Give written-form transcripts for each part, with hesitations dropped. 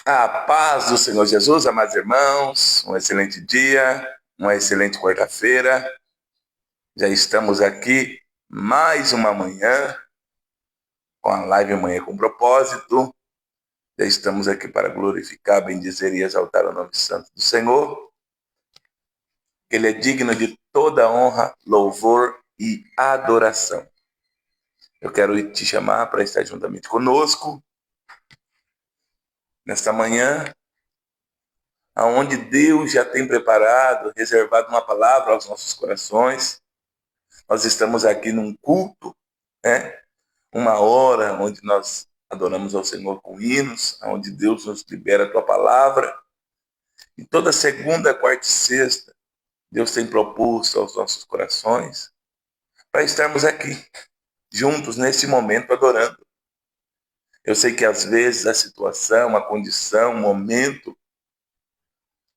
A paz do Senhor Jesus, amados irmãos, um excelente dia, uma excelente quarta-feira. Já estamos aqui mais uma manhã, com a live Manhã com Propósito. Já estamos aqui para glorificar, bendizer e exaltar o nome santo do Senhor. Ele é digno de toda honra, louvor e adoração. Eu quero te chamar para estar juntamente conosco nesta manhã, aonde Deus já tem preparado, reservado uma palavra aos nossos corações. Nós estamos aqui num culto, né? Uma hora onde nós adoramos ao Senhor com hinos, onde Deus nos libera a tua palavra. E toda segunda, quarta e sexta, Deus tem proposto aos nossos corações para estarmos aqui, juntos, nesse momento, adorando. Eu sei que às vezes a situação, a condição, o momento,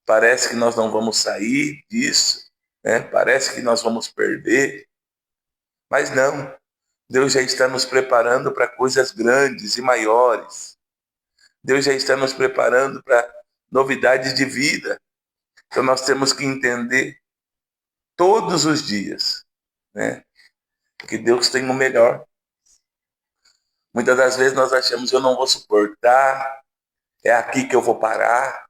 parece que nós não vamos sair disso, né? Parece que nós vamos perder, mas não. Deus já está nos preparando para coisas grandes e maiores. Deus já está nos preparando para novidades de vida. Então nós temos que entender todos os dias, né, que Deus tem o melhor. Muitas das vezes nós achamos, eu não vou suportar, é aqui que eu vou parar.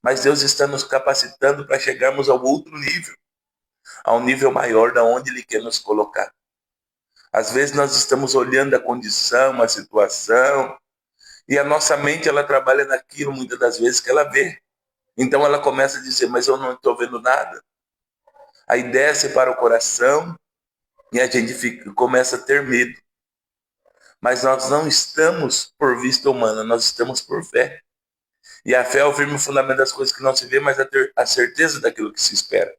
Mas Deus está nos capacitando para chegarmos ao outro nível, ao nível maior da onde Ele quer nos colocar. Às vezes nós estamos olhando a condição, a situação, e a nossa mente, ela trabalha naquilo, muitas das vezes, que ela vê. Então ela começa a dizer, mas eu não estou vendo nada. Aí desce para o coração e a gente começa a ter medo. Mas nós não estamos por vista humana, nós estamos por fé. E a fé é o firme fundamento das coisas que não se vê, mas a certeza daquilo que se espera.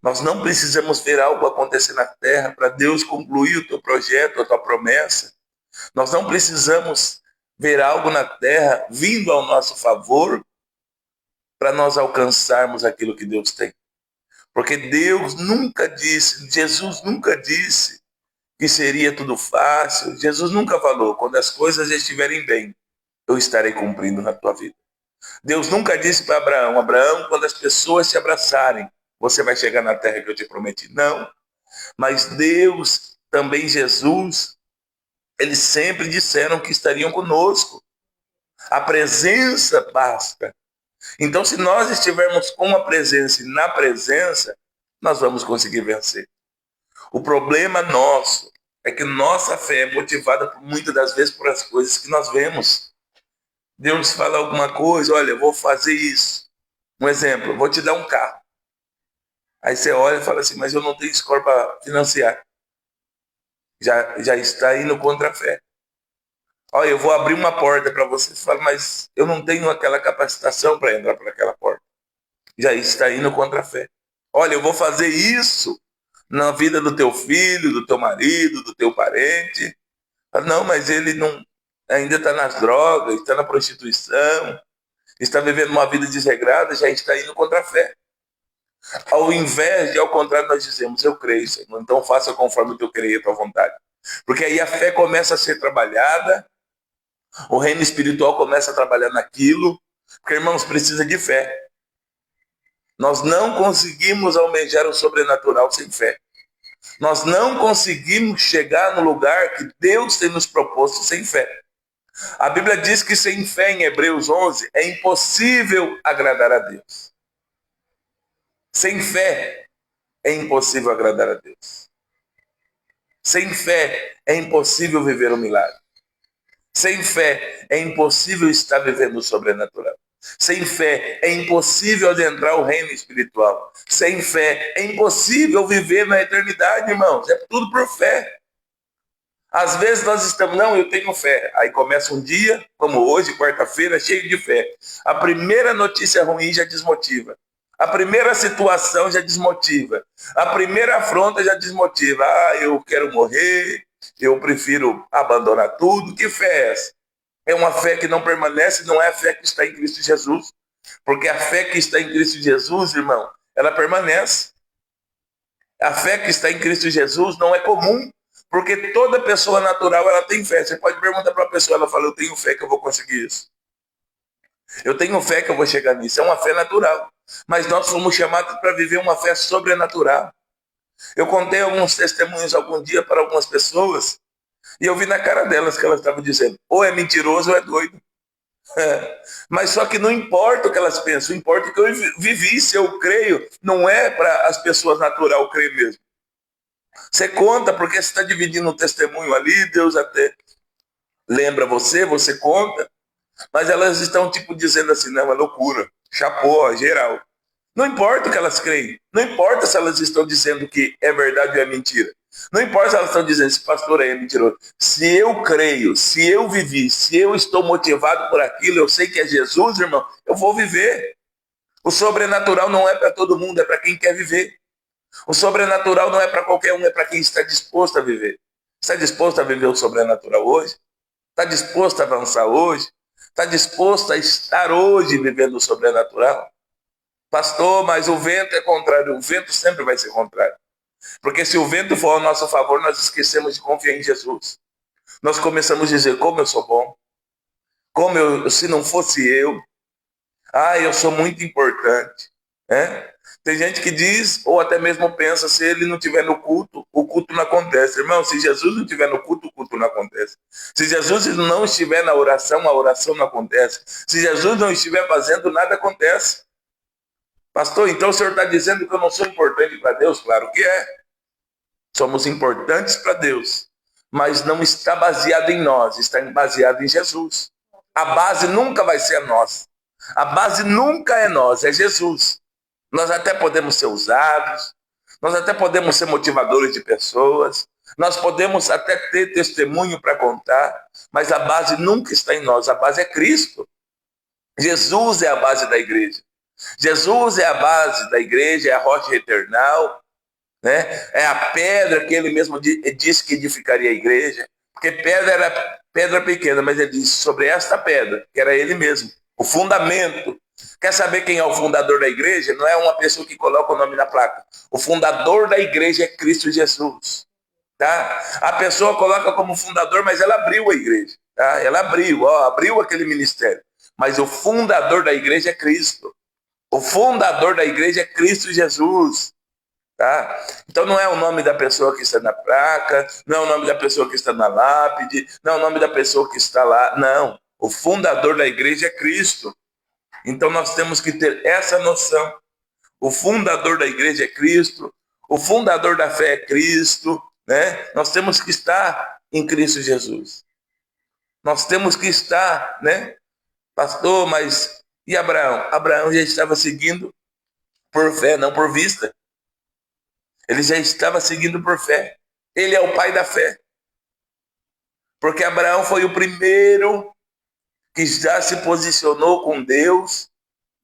Nós não precisamos ver algo acontecer na terra para Deus concluir o teu projeto, a tua promessa. Nós não precisamos ver algo na terra vindo ao nosso favor para nós alcançarmos aquilo que Deus tem. Porque Deus nunca disse, Jesus nunca disse que seria tudo fácil. Jesus nunca falou, quando as coisas estiverem bem, eu estarei cumprindo na tua vida. Deus nunca disse para Abraão, Abraão, quando as pessoas te abraçarem, você vai chegar na terra que eu te prometi. Não. Mas Deus, também Jesus, eles sempre disseram que estariam conosco. A presença basta. Então, se nós estivermos com a presença e na presença, nós vamos conseguir vencer. O problema nosso é que nossa fé é motivada muitas das vezes por as coisas que nós vemos. Deus fala alguma coisa, olha, eu vou fazer isso. Um exemplo, vou te dar um carro. Aí você olha e fala assim, mas eu não tenho score para financiar. Já está indo contra a fé. Olha, eu vou abrir uma porta para você. Você fala, mas eu não tenho aquela capacitação para entrar por aquela porta. Já está indo contra a fé. Olha, eu vou fazer isso na vida do teu filho, do teu marido, do teu parente. Não, mas ele não, ainda está nas drogas, está na prostituição, está vivendo uma vida desregrada, já está indo contra a fé. Ao invés de, ao contrário, nós dizemos, eu creio, Senhor, então faça conforme tu creia, a tua vontade. Porque aí a fé começa a ser trabalhada, o reino espiritual começa a trabalhar naquilo, porque, irmãos, precisa de fé. Nós não conseguimos almejar o sobrenatural sem fé. Nós não conseguimos chegar no lugar que Deus tem nos proposto sem fé. A Bíblia diz que sem fé, em Hebreus 11, é impossível agradar a Deus. Sem fé, é impossível agradar a Deus. Sem fé, é impossível viver o milagre. Sem fé, é impossível estar vivendo o sobrenatural. Sem fé, é impossível adentrar o reino espiritual. Sem fé, é impossível viver na eternidade, irmãos. É tudo por fé. Às vezes nós estamos, não, eu tenho fé. Aí começa um dia, como hoje, quarta-feira, cheio de fé. A primeira notícia ruim já desmotiva. A primeira situação já desmotiva. A primeira afronta já desmotiva. Ah, eu quero morrer, eu prefiro abandonar tudo. Que fé é essa? É uma fé que não permanece, não é a fé que está em Cristo Jesus. Porque a fé que está em Cristo Jesus, irmão, ela permanece. A fé que está em Cristo Jesus não é comum. Porque toda pessoa natural, ela tem fé. Você pode perguntar para a pessoa, ela fala, eu tenho fé que eu vou conseguir isso. Eu tenho fé que eu vou chegar nisso. É uma fé natural. Mas nós fomos chamados para viver uma fé sobrenatural. Eu contei alguns testemunhos algum dia para algumas pessoas e eu vi na cara delas que elas estavam dizendo: ou é mentiroso ou é doido. Mas só que não importa o que elas pensam, importa o que eu vivi. Se eu creio, não é para as pessoas natural crer mesmo. Você conta porque você está dividindo um testemunho ali, Deus até lembra você, você conta, mas elas estão tipo dizendo assim: não, é loucura, chapou, geral. Não importa o que elas creem, não importa se elas estão dizendo que é verdade ou é mentira. Não importa se elas estão dizendo se pastor é mentiroso. Se eu creio, se eu vivi, se eu estou motivado por aquilo, eu sei que é Jesus, irmão, eu vou viver. O sobrenatural não é para todo mundo, é para quem quer viver. O sobrenatural não é para qualquer um, é para quem está disposto a viver. Está disposto a viver o sobrenatural hoje? Está disposto a avançar hoje? Está disposto a estar hoje vivendo o sobrenatural? Pastor, mas o vento é contrário. O vento sempre vai ser contrário. Porque se o vento for ao nosso favor, nós esquecemos de confiar em Jesus. Nós começamos a dizer: como eu sou bom. Se não fosse eu. Eu sou muito importante. Tem gente que diz, ou até mesmo pensa: se ele não estiver no culto, o culto não acontece. Irmão, se Jesus não estiver no culto, o culto não acontece. Se Jesus não estiver na oração, a oração não acontece. Se Jesus não estiver fazendo, nada acontece. Pastor, então o senhor está dizendo que eu não sou importante para Deus? Claro que é. Somos importantes para Deus. Mas não está baseado em nós, está baseado em Jesus. A base nunca vai ser nossa. A base nunca é nós, é Jesus. Nós até podemos ser usados, nós até podemos ser motivadores de pessoas, nós podemos até ter testemunho para contar, mas a base nunca está em nós, a base é Cristo. Jesus é a base da igreja. Jesus é a base da igreja, é a rocha eternal, né? É a pedra que ele mesmo disse que edificaria a igreja, porque pedra era pedra pequena, mas ele disse sobre esta pedra, que era ele mesmo, o fundamento. Quer saber quem é o fundador da igreja? Não é uma pessoa que coloca o nome na placa. O fundador da igreja é Cristo Jesus. Tá? A pessoa coloca como fundador, mas ela abriu a igreja. Tá? Ela abriu aquele ministério. Mas o fundador da igreja é Cristo. O fundador da igreja é Cristo Jesus. Tá? Então não é o nome da pessoa que está na placa, não é o nome da pessoa que está na lápide, não é o nome da pessoa que está lá. Não. O fundador da igreja é Cristo. Então nós temos que ter essa noção. O fundador da igreja é Cristo, o fundador da fé é Cristo, né? Nós temos que estar em Cristo Jesus. Nós temos que estar, né? Pastor, mas e Abraão? Abraão já estava seguindo por fé, não por vista. Ele já estava seguindo por fé. Ele é o pai da fé. Porque Abraão foi o primeiro que já se posicionou com Deus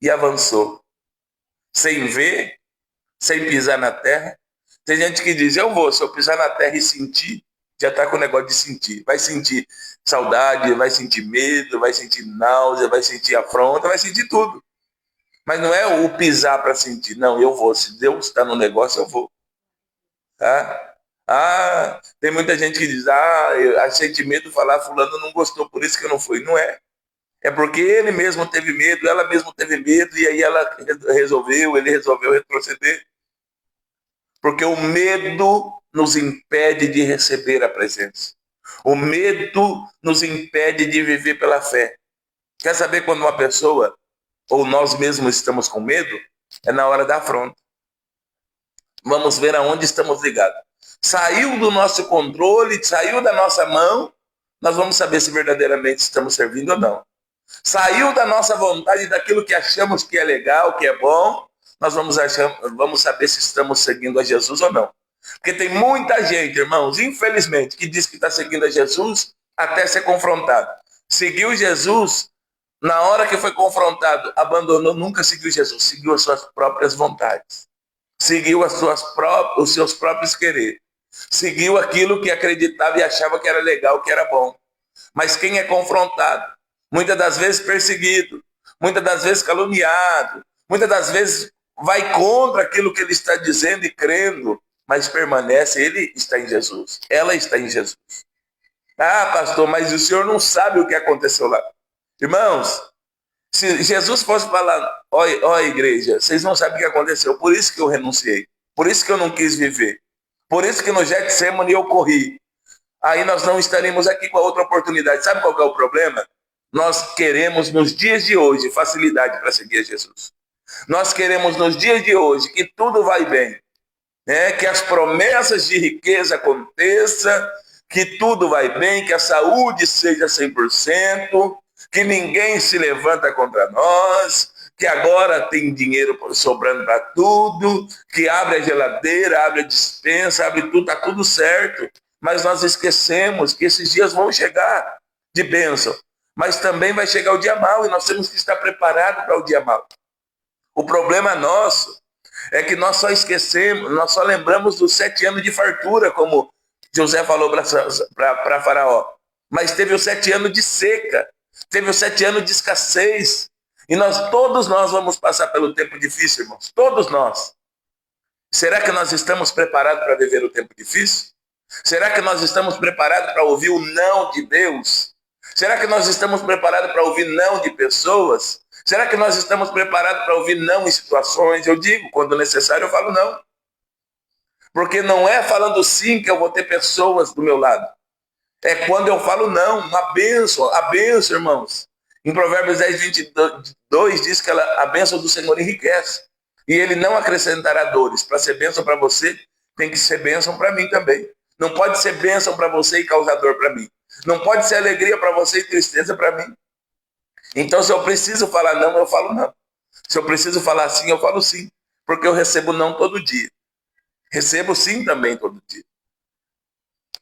e avançou. Sem ver, sem pisar na terra. Tem gente que diz: eu vou, se eu pisar na terra e sentir, já está com o negócio de sentir. Vai sentir saudade, vai sentir medo, vai sentir náusea, vai sentir afronta, vai sentir tudo. Mas não é o pisar para sentir. Não, eu vou. Se Deus está no negócio, eu vou. Tá? Tem muita gente que diz: eu senti medo de falar, fulano não gostou, por isso que eu não fui. Não é. É porque ele mesmo teve medo, ela mesmo teve medo, e aí ele resolveu retroceder. Porque o medo nos impede de receber a presença. O medo nos impede de viver pela fé. Quer saber quando uma pessoa, ou nós mesmos estamos com medo? É na hora da afronta. Vamos ver aonde estamos ligados. Saiu do nosso controle, saiu da nossa mão, nós vamos saber se verdadeiramente estamos servindo ou não. Saiu da nossa vontade, daquilo que achamos que é legal, que é bom, nós vamos saber se estamos seguindo a Jesus ou não. Porque tem muita gente, irmãos, infelizmente, que diz que está seguindo a Jesus até ser confrontado. Seguiu Jesus, na hora que foi confrontado, abandonou, nunca seguiu Jesus, seguiu as suas próprias vontades. Seguiu os seus próprios quereres. Seguiu aquilo que acreditava e achava que era legal, que era bom. Mas quem é confrontado, muitas das vezes perseguido, muitas das vezes caluniado, muitas das vezes vai contra aquilo que ele está dizendo e crendo, mas permanece, ele está em Jesus, ela está em Jesus. Pastor, mas o senhor não sabe o que aconteceu lá. Irmãos, Se Jesus fosse falar, ó igreja, vocês não sabem o que aconteceu, por isso que eu renunciei, por isso que eu não quis viver, por isso que no Getsemane eu corri, aí nós não estaríamos aqui com a outra oportunidade. Sabe qual que é o problema? Nós queremos nos dias de hoje facilidade para seguir Jesus. Nós queremos nos dias de hoje que tudo vai bem, né? Que as promessas de riqueza aconteçam, que tudo vai bem, que a saúde seja 100%, que ninguém se levanta contra nós, que agora tem dinheiro sobrando para tudo, que abre a geladeira, abre a despensa, abre tudo, está tudo certo. Mas nós esquecemos que esses dias vão chegar de bênção, mas também vai chegar o dia mau e nós temos que estar preparados para o dia mau. O problema nosso é que nós só esquecemos, nós só lembramos dos 7 anos de fartura, como José falou para Faraó. Mas teve os 7 anos de seca, teve os 7 anos de escassez. E todos nós vamos passar pelo tempo difícil, irmãos. Todos nós. Será que nós estamos preparados para viver o tempo difícil? Será que nós estamos preparados para ouvir o não de Deus? Será que nós estamos preparados para ouvir não de pessoas? Será que nós estamos preparados para ouvir não em situações? Eu digo, quando necessário eu falo não. Porque não é falando sim que eu vou ter pessoas do meu lado. É quando eu falo não, a bênção, irmãos. Em Provérbios 10, 22 diz que a bênção do Senhor enriquece. E ele não acrescentará dores. Para ser bênção para você, tem que ser bênção para mim também. Não pode ser bênção para você e causar dor para mim. Não pode ser alegria para você e tristeza para mim. Então, se eu preciso falar não, eu falo não. Se eu preciso falar sim, eu falo sim. Porque eu recebo não todo dia. Recebo sim também todo dia.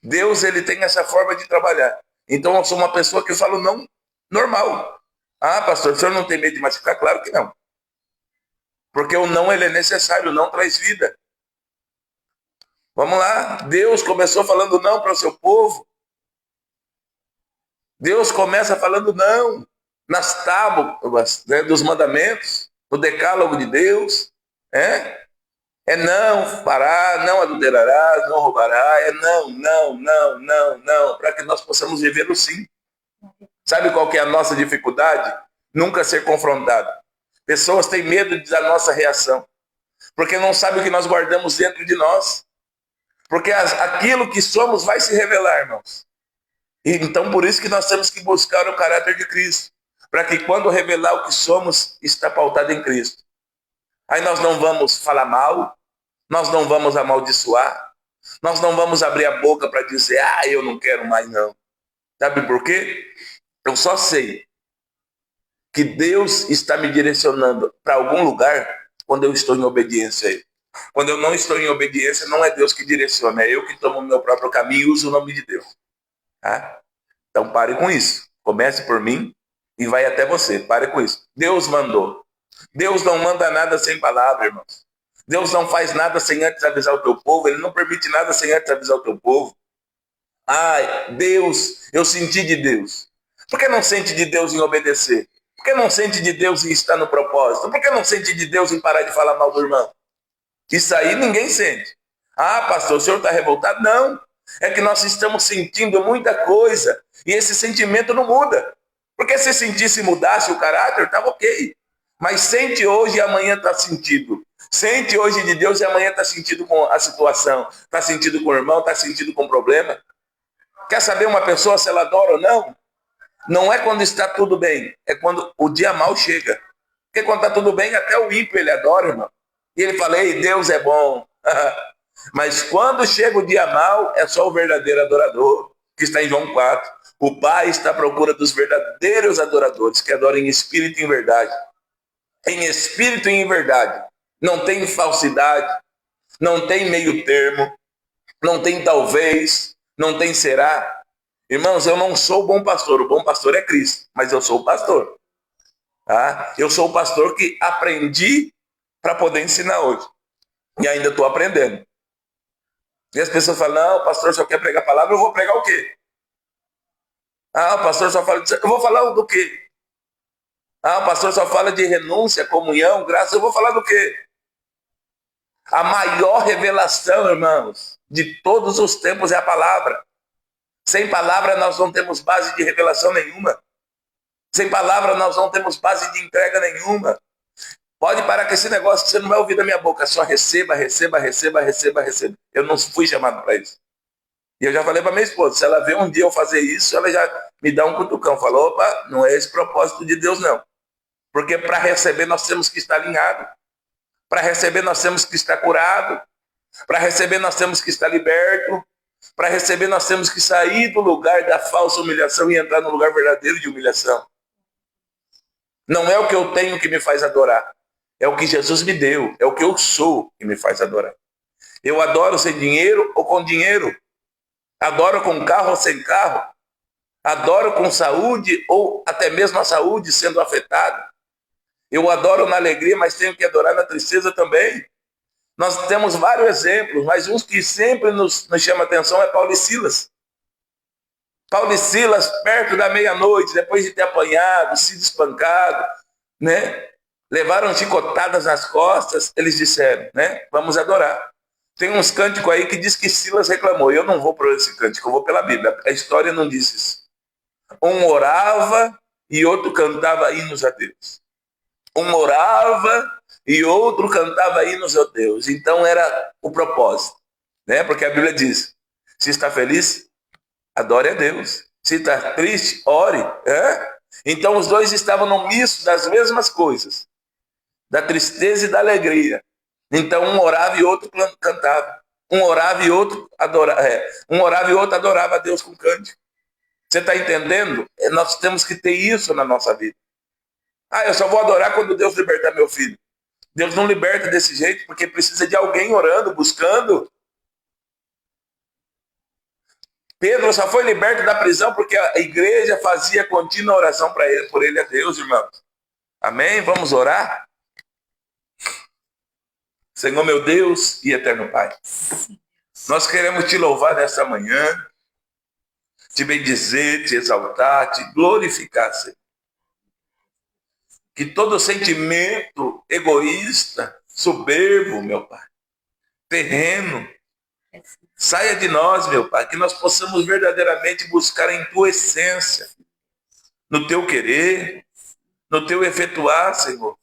Deus, ele tem essa forma de trabalhar. Então, eu sou uma pessoa que falo não normal. Ah, pastor, o senhor não tem medo de machucar? Claro que não. Porque o não, ele é necessário, o não traz vida. Vamos lá, Deus começou falando não para o seu povo. Deus começa falando não nas tábuas, né, dos mandamentos, no decálogo de Deus. É não fará, não adulterarás, não roubará. É não, para que nós possamos viver o sim. Sabe qual que é a nossa dificuldade? Nunca ser confrontado. Pessoas têm medo da nossa reação, porque não sabem o que nós guardamos dentro de nós. Porque aquilo que somos vai se revelar, irmãos. E então, por isso que nós temos que buscar o caráter de Cristo, para que quando revelar o que somos, está pautado em Cristo. Aí nós não vamos falar mal, nós não vamos amaldiçoar, nós não vamos abrir a boca para dizer, eu não quero mais não. Sabe por quê? Eu só sei que Deus está me direcionando para algum lugar quando eu estou em obediência a Ele. Quando eu não estou em obediência, não é Deus que direciona, é eu que tomo o meu próprio caminho e uso o nome de Deus. Tá? Então pare com isso. Comece por mim e vai até você. Pare com isso. Deus mandou. Deus não manda nada sem palavra, irmãos. Deus não faz nada sem antes avisar o teu povo. Ele não permite nada sem antes avisar o teu povo. Deus, eu senti de Deus. Por que não sente de Deus em obedecer? Por que não sente de Deus em estar no propósito? Por que não sente de Deus em parar de falar mal do irmão? Isso aí ninguém sente. Pastor, o senhor está revoltado? Não. É que nós estamos sentindo muita coisa e esse sentimento não muda. Porque se sentisse e mudasse o caráter, estava ok. Mas sente hoje e amanhã está sentido. Sente hoje de Deus e amanhã está sentido com a situação. Está sentido com o irmão, está sentido com o problema. Quer saber uma pessoa se ela adora ou não? Não é quando está tudo bem, é quando o dia mal chega. Porque quando está tudo bem, até o ímpio ele adora, irmão. E ele fala, ei, Deus é bom. Mas quando chega o dia mal, é só o verdadeiro adorador, que está em João 4. O Pai está à procura dos verdadeiros adoradores, que adoram em espírito e em verdade. Em espírito e em verdade. Não tem falsidade, não tem meio termo, não tem talvez, não tem será. Irmãos, eu não sou o bom pastor é Cristo, mas eu sou o pastor. Tá? Eu sou o pastor que aprendi para poder ensinar hoje. E ainda estou aprendendo. E as pessoas falam, não, o pastor só quer pregar a palavra, eu vou pregar o quê? O pastor só fala disso, eu vou falar do quê? O pastor só fala de renúncia, comunhão, graça, eu vou falar do quê? A maior revelação, irmãos, de todos os tempos é a palavra. Sem palavra nós não temos base de revelação nenhuma. Sem palavra nós não temos base de entrega nenhuma. Pode parar com esse negócio que você não vai ouvir da minha boca. Só receba, receba, receba, receba, receba. Eu não fui chamado para isso. E eu já falei para minha esposa, se ela vê um dia eu fazer isso, ela já me dá um cutucão. Falou, opa, não é esse propósito de Deus, não. Porque para receber nós temos que estar alinhados. Para receber nós temos que estar curado. Para receber nós temos que estar liberto. Para receber nós temos que sair do lugar da falsa humilhação e entrar no lugar verdadeiro de humilhação. Não é o que eu tenho que me faz adorar. É o que Jesus me deu. É o que eu sou que me faz adorar. Eu adoro sem dinheiro ou com dinheiro. Adoro com carro ou sem carro. Adoro com saúde ou até mesmo a saúde sendo afetada. Eu adoro na alegria, mas tenho que adorar na tristeza também. Nós temos vários exemplos, mas um que sempre nos chama atenção é Paulo e Silas. Paulo e Silas, perto da meia-noite, depois de ter apanhado, sido espancado, né? Levaram chicotadas nas costas, eles disseram, né? Vamos adorar. Tem uns cânticos aí que diz que Silas reclamou. Eu não vou por esse cântico, eu vou pela Bíblia. A história não diz isso. Um orava e outro cantava hinos a Deus. Um orava e outro cantava hinos a Deus. Então era o propósito, né? Porque a Bíblia diz, se está feliz, adore a Deus. Se está triste, ore. Então os dois estavam no misto das mesmas coisas, da tristeza e da alegria. Então um orava e outro cantava. Um orava e outro adorava. Um orava e outro adorava a Deus com cântico. Você está entendendo? Nós temos que ter isso na nossa vida. Eu só vou adorar quando Deus libertar meu filho. Deus não liberta desse jeito, porque precisa de alguém orando, buscando. Pedro só foi liberto da prisão porque a igreja fazia contínua oração por ele a Deus, irmãos. Amém? Vamos orar? Senhor meu Deus e eterno Pai, nós queremos te louvar nesta manhã, te bendizer, te exaltar, te glorificar, Senhor. Que todo sentimento egoísta, soberbo, meu Pai, terreno, saia de nós, meu Pai, que nós possamos verdadeiramente buscar em tua essência, no teu querer, no teu efetuar, Senhor.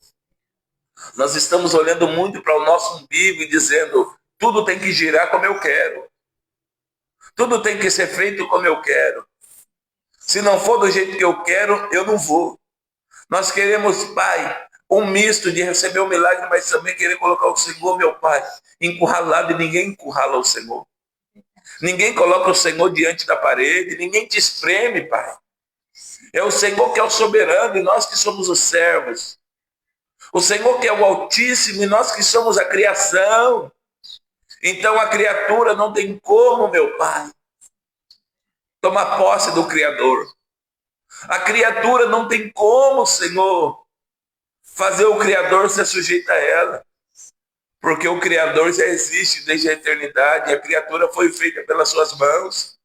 Nós estamos olhando muito para o nosso umbigo e dizendo, tudo tem que girar como eu quero. Tudo tem que ser feito como eu quero. Se não for do jeito que eu quero, eu não vou. Nós queremos, Pai, um misto de receber o milagre, mas também querer colocar o Senhor, meu Pai, encurralado, e ninguém encurrala o Senhor. Ninguém coloca o Senhor diante da parede, ninguém te espreme, Pai. É o Senhor que é o soberano e nós que somos os servos. O Senhor que é o Altíssimo e nós que somos a criação. Então a criatura não tem como, meu Pai, tomar posse do Criador. A criatura não tem como, Senhor, fazer o Criador ser sujeito a ela. Porque o Criador já existe desde a eternidade e a criatura foi feita pelas suas mãos.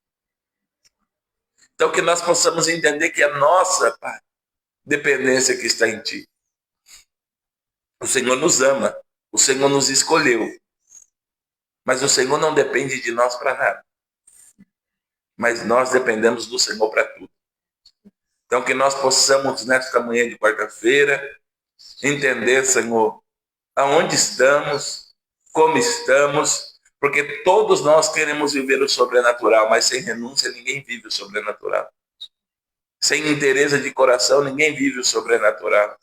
Então que nós possamos entender que a nossa, Pai, dependência que está em Ti. O Senhor nos ama, o Senhor nos escolheu. Mas o Senhor não depende de nós para nada. Mas nós dependemos do Senhor para tudo. Então que nós possamos, nesta manhã de quarta-feira, entender, Senhor, aonde estamos, como estamos, porque todos nós queremos viver o sobrenatural, mas sem renúncia ninguém vive o sobrenatural. Sem interesse de coração ninguém vive o sobrenatural.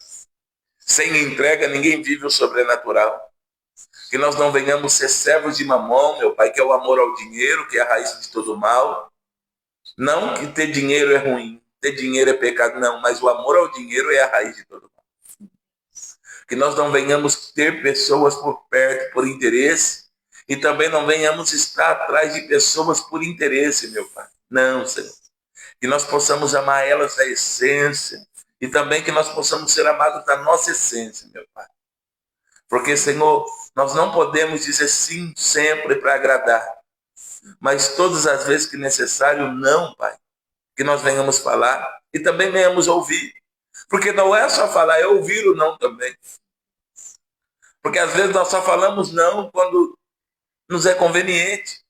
Sem entrega ninguém vive o sobrenatural. Que nós não venhamos ser servos de mamão, meu Pai, que é o amor ao dinheiro, que é a raiz de todo mal. Não que ter dinheiro é ruim, ter dinheiro é pecado, não, mas o amor ao dinheiro é a raiz de todo mal. Que nós não venhamos ter pessoas por perto por interesse e também não venhamos estar atrás de pessoas por interesse, meu Pai. Não, Senhor. Que nós possamos amar elas da essência e também que nós possamos ser amados da nossa essência, meu Pai. Porque, Senhor, nós não podemos dizer sim sempre para agradar, mas todas as vezes que necessário, não, Pai. Que nós venhamos falar e também venhamos ouvir. Porque não é só falar, é ouvir o não também. Porque às vezes nós só falamos não quando nos é conveniente.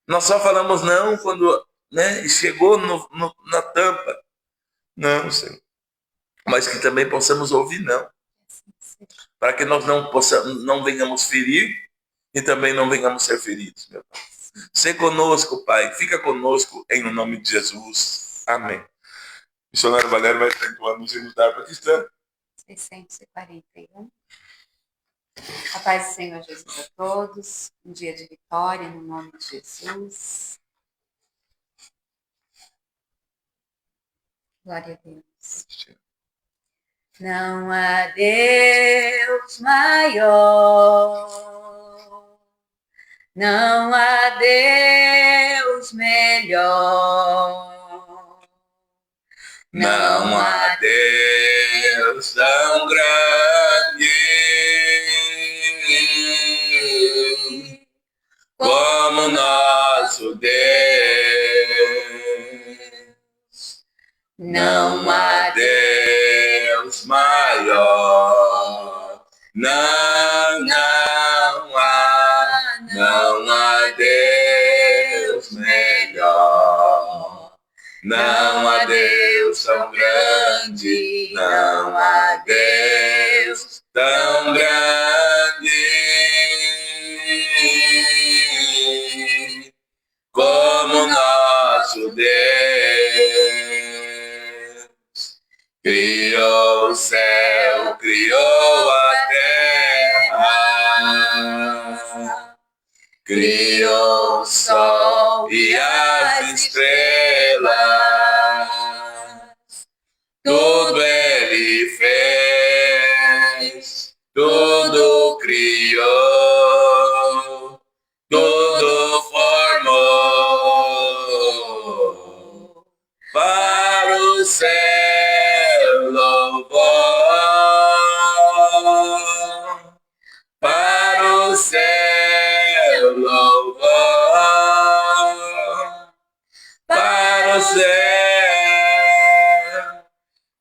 Nós só falamos não quando, né, chegou na tampa. Não, Senhor. Mas que também possamos ouvir não. Para que nós não venhamos ferir e também não venhamos ser feridos, meu Pai. Sê conosco, Pai. Fica conosco em nome de Jesus. Amém. O missionário Valério vai estar entoando o hino da harpa cristã. 641. A paz do Senhor Jesus a todos. Um dia de vitória no nome de Jesus. Glória a Deus. Não há Deus maior, não há Deus melhor, não há Deus tão grande como nosso Deus. Não há Deus maior, não há Deus melhor, não há Deus tão grande, não há Deus tão grande como nosso Deus. Criou o céu, criou a terra, criou o sol e as estrelas, tudo ele fez, tudo criou, tudo formou para o céu louvor, para o céu louvor, para o céu,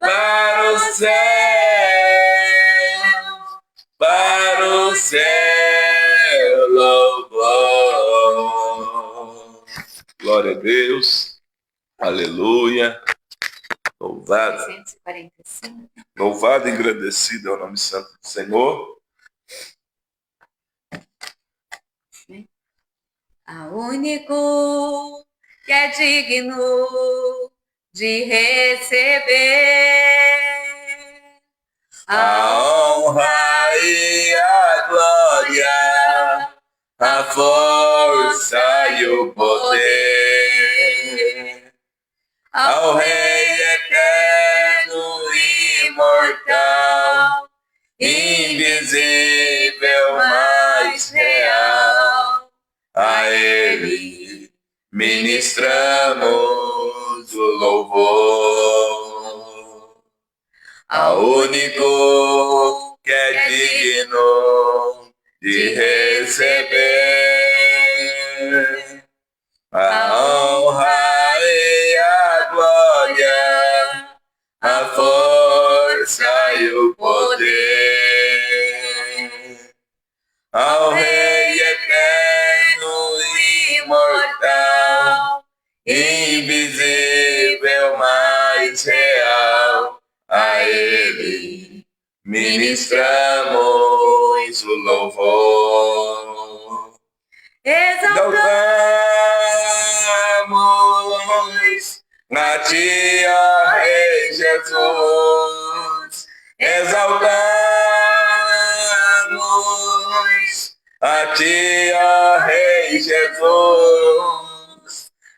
para o céu, para o céu louvor. Glória a Deus, aleluia, louvado, 645. Louvado e engrandecido é o nome santo do Senhor. A único que é digno de receber a honra e a glória, a força e o poder, ao Rei eterno e imortal, invisível, mas real, a Ele ministramos o louvor. Ao único que é digno de receber a honra e a glória, a força e o poder, ao Rei eterno e imortal, invisível, mas real, a Ele ministramos o louvor. Exaltamos a Ti, ó Rei Jesus. Exaltamos a Ti, ó Rei Jesus.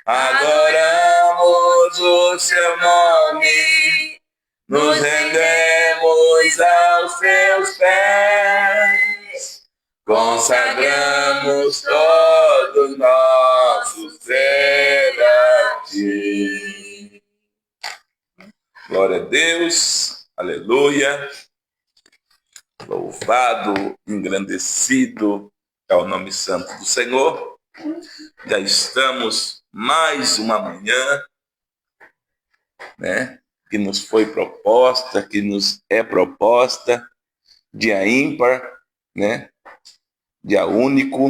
Adoramos o Seu nome, nos rendemos aos Teus pés, consagramos todo nosso ser a Ti. Glória a Deus, aleluia. Louvado, engrandecido é o nome santo do Senhor. Já estamos mais uma manhã, né, que nos foi proposta, que nos é proposta, dia ímpar, né, dia único,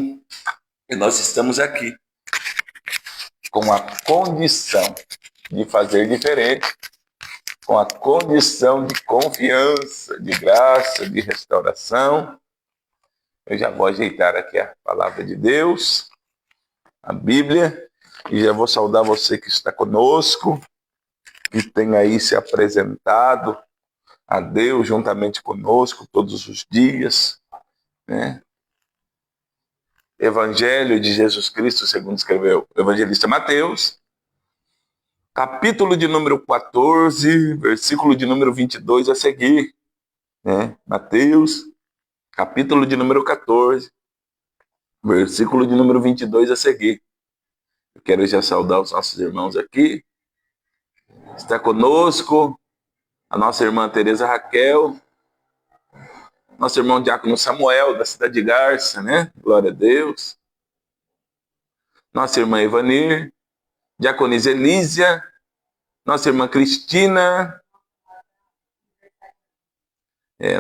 e nós estamos aqui com a condição de fazer diferente, com a condição de confiança, de graça, de restauração. Eu já vou ajeitar aqui a palavra de Deus, a Bíblia, e já vou saudar você que está conosco, que tem aí se apresentado a Deus juntamente conosco todos os dias, né? Evangelho de Jesus Cristo, segundo escreveu o evangelista Mateus, capítulo de número 14, versículo de número 22 a seguir, né? Mateus, capítulo de número 14, versículo de número 22 a seguir. Eu quero já saudar os nossos irmãos aqui. Está conosco a nossa irmã Tereza Raquel, nosso irmão Diácono Samuel, da cidade de Garça, né? Glória a Deus. Nossa irmã Ivanir, Diaconisa Elísia, nossa irmã Cristina.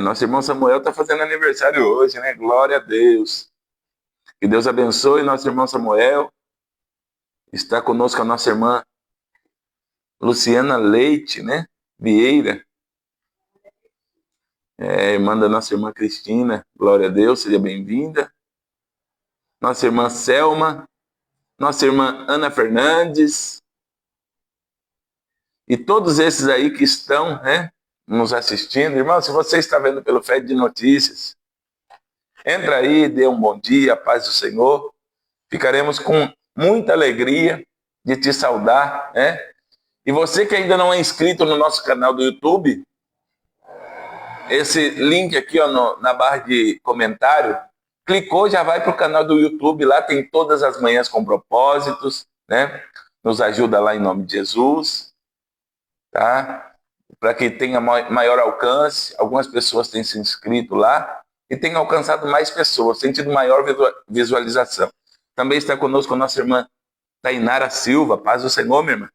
Nosso irmão Samuel está fazendo aniversário hoje, né? Glória a Deus. Que Deus abençoe nosso irmão Samuel. Está conosco a nossa irmã Luciana Leite, né? Vieira. Irmã da nossa irmã Cristina. Glória a Deus, seja bem-vinda. Nossa irmã Selma. Nossa irmã Ana Fernandes. E todos esses aí que estão, né, nos assistindo. Irmão, se você está vendo pelo Fed de Notícias, entra aí, dê um bom dia, a paz do Senhor. Ficaremos com muita alegria de te saudar, né? E você que ainda não é inscrito no nosso canal do YouTube, esse link aqui ó, na barra de comentário, clicou, já vai para o canal do YouTube, lá tem todas as manhãs com propósitos, né? Nos ajuda lá em nome de Jesus, tá? Para que tenha maior alcance. Algumas pessoas têm se inscrito lá e têm alcançado mais pessoas, têm tido maior visualização. Também está conosco a nossa irmã Tainara Silva, paz do Senhor, minha irmã.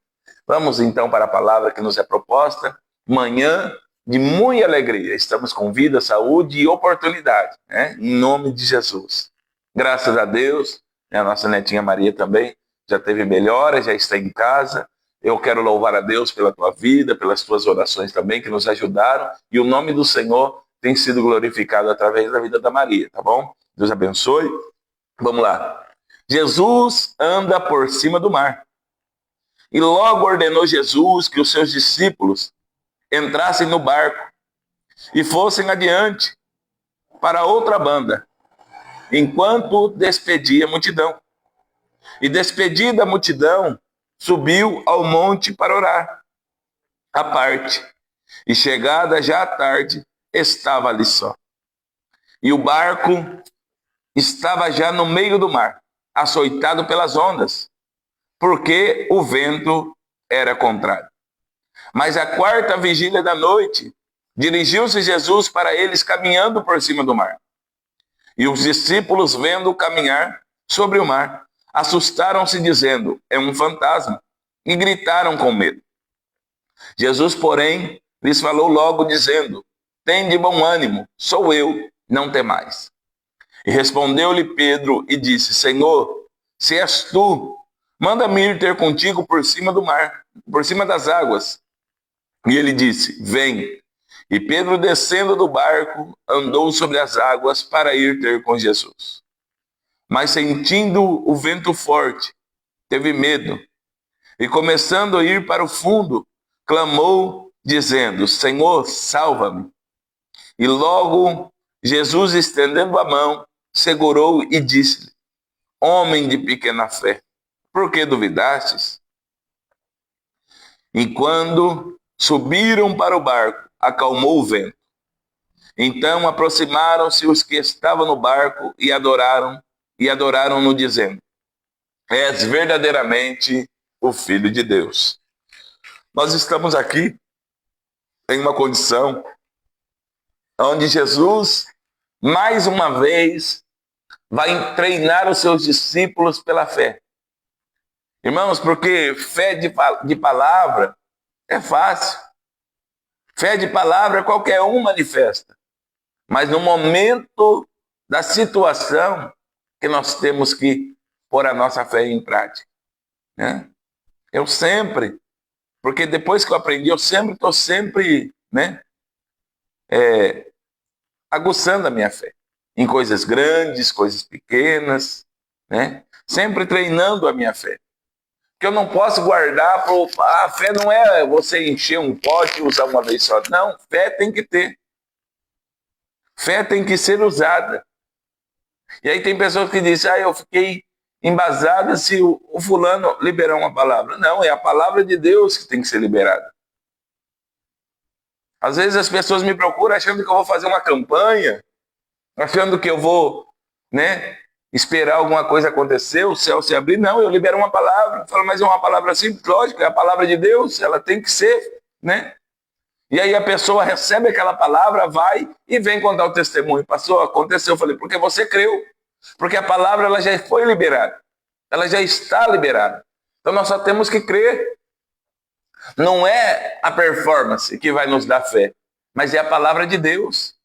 Vamos então para a palavra que nos é proposta. Manhã de muita alegria. Estamos com vida, saúde e oportunidade, né? Em nome de Jesus. Graças a Deus, a nossa netinha Maria também já teve melhora, já está em casa. Eu quero louvar a Deus pela tua vida, pelas tuas orações também, que nos ajudaram. E o nome do Senhor tem sido glorificado através da vida da Maria, tá bom? Deus abençoe. Vamos lá. Jesus anda por cima do mar. E logo ordenou Jesus que os seus discípulos entrassem no barco e fossem adiante para outra banda, enquanto despedia a multidão. E despedida a multidão, subiu ao monte para orar, à parte. E chegada já à tarde, estava ali só. E o barco estava já no meio do mar, açoitado pelas ondas, porque o vento era contrário. Mas à quarta vigília da noite, dirigiu-se Jesus para eles caminhando por cima do mar. E os discípulos, vendo-o caminhar sobre o mar, assustaram-se, dizendo, é um fantasma, e gritaram com medo. Jesus, porém, lhes falou logo, dizendo, tende bom ânimo, sou eu, não temais. E respondeu-lhe Pedro e disse, Senhor, se és tu, manda-me ir ter contigo por cima do mar, por cima das águas. E ele disse, vem. E Pedro, descendo do barco, andou sobre as águas para ir ter com Jesus. Mas sentindo o vento forte, teve medo. E começando a ir para o fundo, clamou, dizendo, Senhor, salva-me. E logo Jesus, estendendo a mão, segurou e disse-lhe, homem de pequena fé, por que duvidastes? E quando subiram para o barco, acalmou o vento. Então aproximaram-se os que estavam no barco e adoraram-no, dizendo, és verdadeiramente o Filho de Deus. Nós estamos aqui em uma condição onde Jesus, mais uma vez, vai treinar os seus discípulos pela fé. Irmãos, porque fé de palavra é fácil. Fé de palavra qualquer um manifesta. Mas no momento da situação que nós temos que pôr a nossa fé em prática, né? Eu sempre Porque depois que eu aprendi, eu sempre estou né, aguçando a minha fé. Em coisas grandes, coisas pequenas, né? Sempre treinando a minha fé. Que eu não posso guardar a fé não é você encher um pote e usar uma vez só. Não, fé tem que ter. Fé tem que ser usada. E aí tem pessoas que dizem, eu fiquei embasada se o fulano liberar uma palavra. Não, é a palavra de Deus que tem que ser liberada. Às vezes as pessoas me procuram achando que eu vou fazer uma campanha, achando que eu vou, né, esperar alguma coisa acontecer, o céu se abrir. Não, eu libero uma palavra. Falo, mas é uma palavra simples, lógico, é a palavra de Deus, ela tem que ser, né? E aí a pessoa recebe aquela palavra, vai e vem contar o testemunho. Pastor, aconteceu. Eu falei, porque você creu. Porque a palavra ela já foi liberada. Ela já está liberada. Então nós só temos que crer. Não é a performance que vai nos dar fé, mas é a palavra de Deus.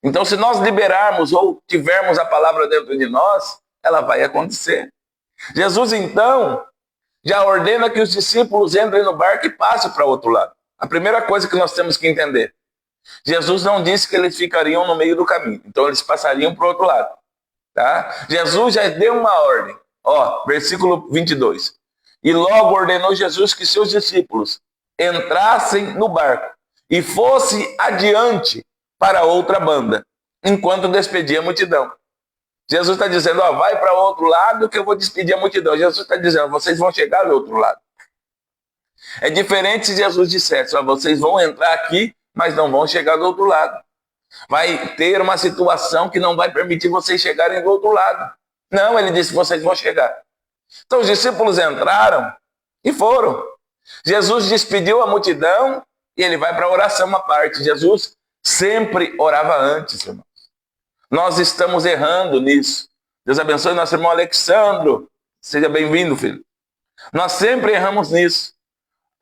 Então se nós liberarmos ou tivermos a palavra dentro de nós, ela vai acontecer. Jesus então já ordena que os discípulos entrem no barco e passem para o outro lado. A primeira coisa que nós temos que entender, Jesus não disse que eles ficariam no meio do caminho, então eles passariam para o outro lado. Tá? Jesus já deu uma ordem, versículo 22. E logo ordenou Jesus que seus discípulos entrassem no barco e fosse adiante para outra banda, enquanto despedia a multidão. Jesus está dizendo, vai para o outro lado que eu vou despedir a multidão. Jesus está dizendo, vocês vão chegar do outro lado. É diferente se Jesus dissesse, vocês vão entrar aqui, mas não vão chegar do outro lado. Vai ter uma situação que não vai permitir vocês chegarem do outro lado. Não, ele disse, vocês vão chegar. Então os discípulos entraram e foram. Jesus despediu a multidão e ele vai para a oração à parte. Jesus sempre orava antes, irmãos. Nós estamos errando nisso. Deus abençoe nosso irmão Alexandro. Seja bem-vindo, filho. Nós sempre erramos nisso.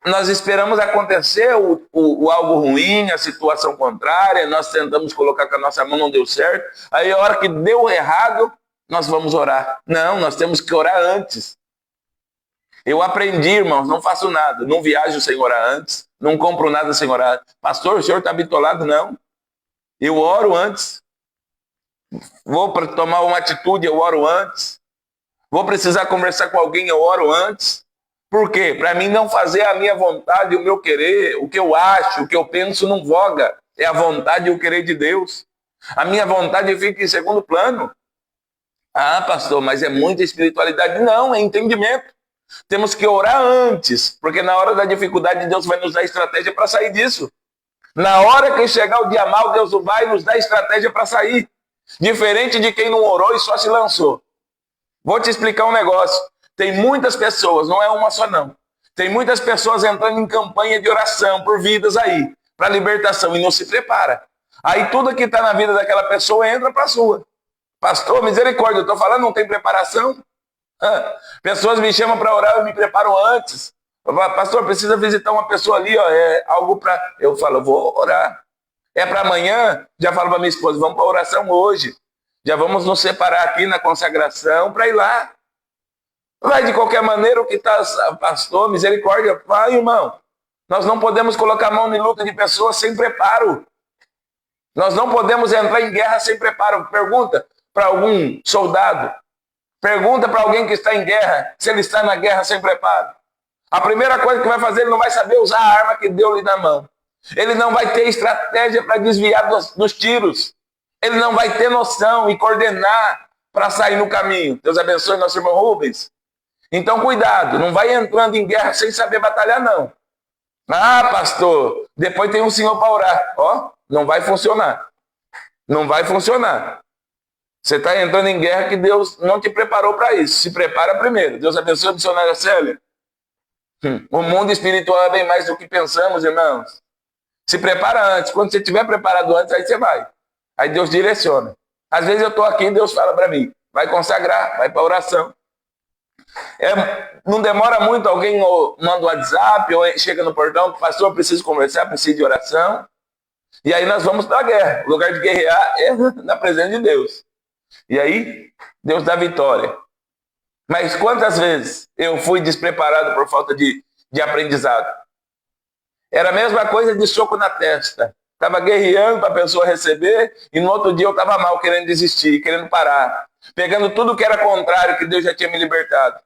Nós esperamos acontecer o algo ruim, a situação contrária, nós tentamos colocar com a nossa mão, não deu certo. Aí a hora que deu errado, nós vamos orar. Não, nós temos que orar antes. Eu aprendi, irmãos, não faço nada, não viajo sem orar antes, não compro nada sem orar antes. Pastor, o senhor está bitolado? Não. Eu oro antes. Vou tomar uma atitude, eu oro antes. Vou precisar conversar com alguém, eu oro antes. Por quê? Para mim não fazer a minha vontade, o meu querer, o que eu acho, o que eu penso não voga. É a vontade e o querer de Deus. A minha vontade fica em segundo plano. Pastor, mas é muita espiritualidade. Não, é entendimento. Temos que orar antes, porque na hora da dificuldade Deus vai nos dar estratégia para sair disso. Na hora que chegar o dia mal, Deus vai nos dar estratégia para sair. Diferente de quem não orou e só se lançou. Vou te explicar um negócio. Tem muitas pessoas, não é uma só não. Tem muitas pessoas entrando em campanha de oração por vidas aí, para libertação, e não se prepara. Aí tudo que está na vida daquela pessoa entra para a sua. Pastor, misericórdia, eu estou falando, não tem preparação? Pessoas me chamam para orar, eu me preparo antes. Pastor, precisa visitar uma pessoa ali, é algo para... Eu falo, vou orar. É para amanhã? Já falo para minha esposa, vamos para a oração hoje. Já vamos nos separar aqui na consagração para ir lá. Vai de qualquer maneira, o que está, pastor, misericórdia, vai, irmão. Nós não podemos colocar a mão em luta de pessoas sem preparo. Nós não podemos entrar em guerra sem preparo. Pergunta para algum soldado, pergunta para alguém que está em guerra, se ele está na guerra sem preparo. A primeira coisa que vai fazer, ele não vai saber usar a arma que deu-lhe na mão. Ele não vai ter estratégia para desviar dos tiros. Ele não vai ter noção e coordenar para sair no caminho. Deus abençoe nosso irmão Rubens. Então, cuidado, não vai entrando em guerra sem saber batalhar, não. Pastor, depois tem um senhor para orar. Não vai funcionar. Não vai funcionar. Você está entrando em guerra que Deus não te preparou para isso. Se prepara primeiro. Deus abençoe a missionária Célia. O mundo espiritual é bem mais do que pensamos, irmãos. Se prepara antes. Quando você estiver preparado antes, aí você vai. Aí Deus direciona. Às vezes eu estou aqui e Deus fala para mim, vai consagrar, vai para oração. Não demora muito, alguém manda um WhatsApp ou chega no portão, pastor, preciso conversar, preciso de oração. E aí nós vamos para a guerra. O lugar de guerrear é na presença de Deus. E aí Deus dá vitória. Mas quantas vezes eu fui despreparado por falta de de aprendizado. Era a mesma coisa de soco na testa. Estava guerreando para a pessoa receber e no outro dia eu estava mal, querendo desistir, querendo parar. Pegando tudo que era contrário, que Deus já tinha me libertado.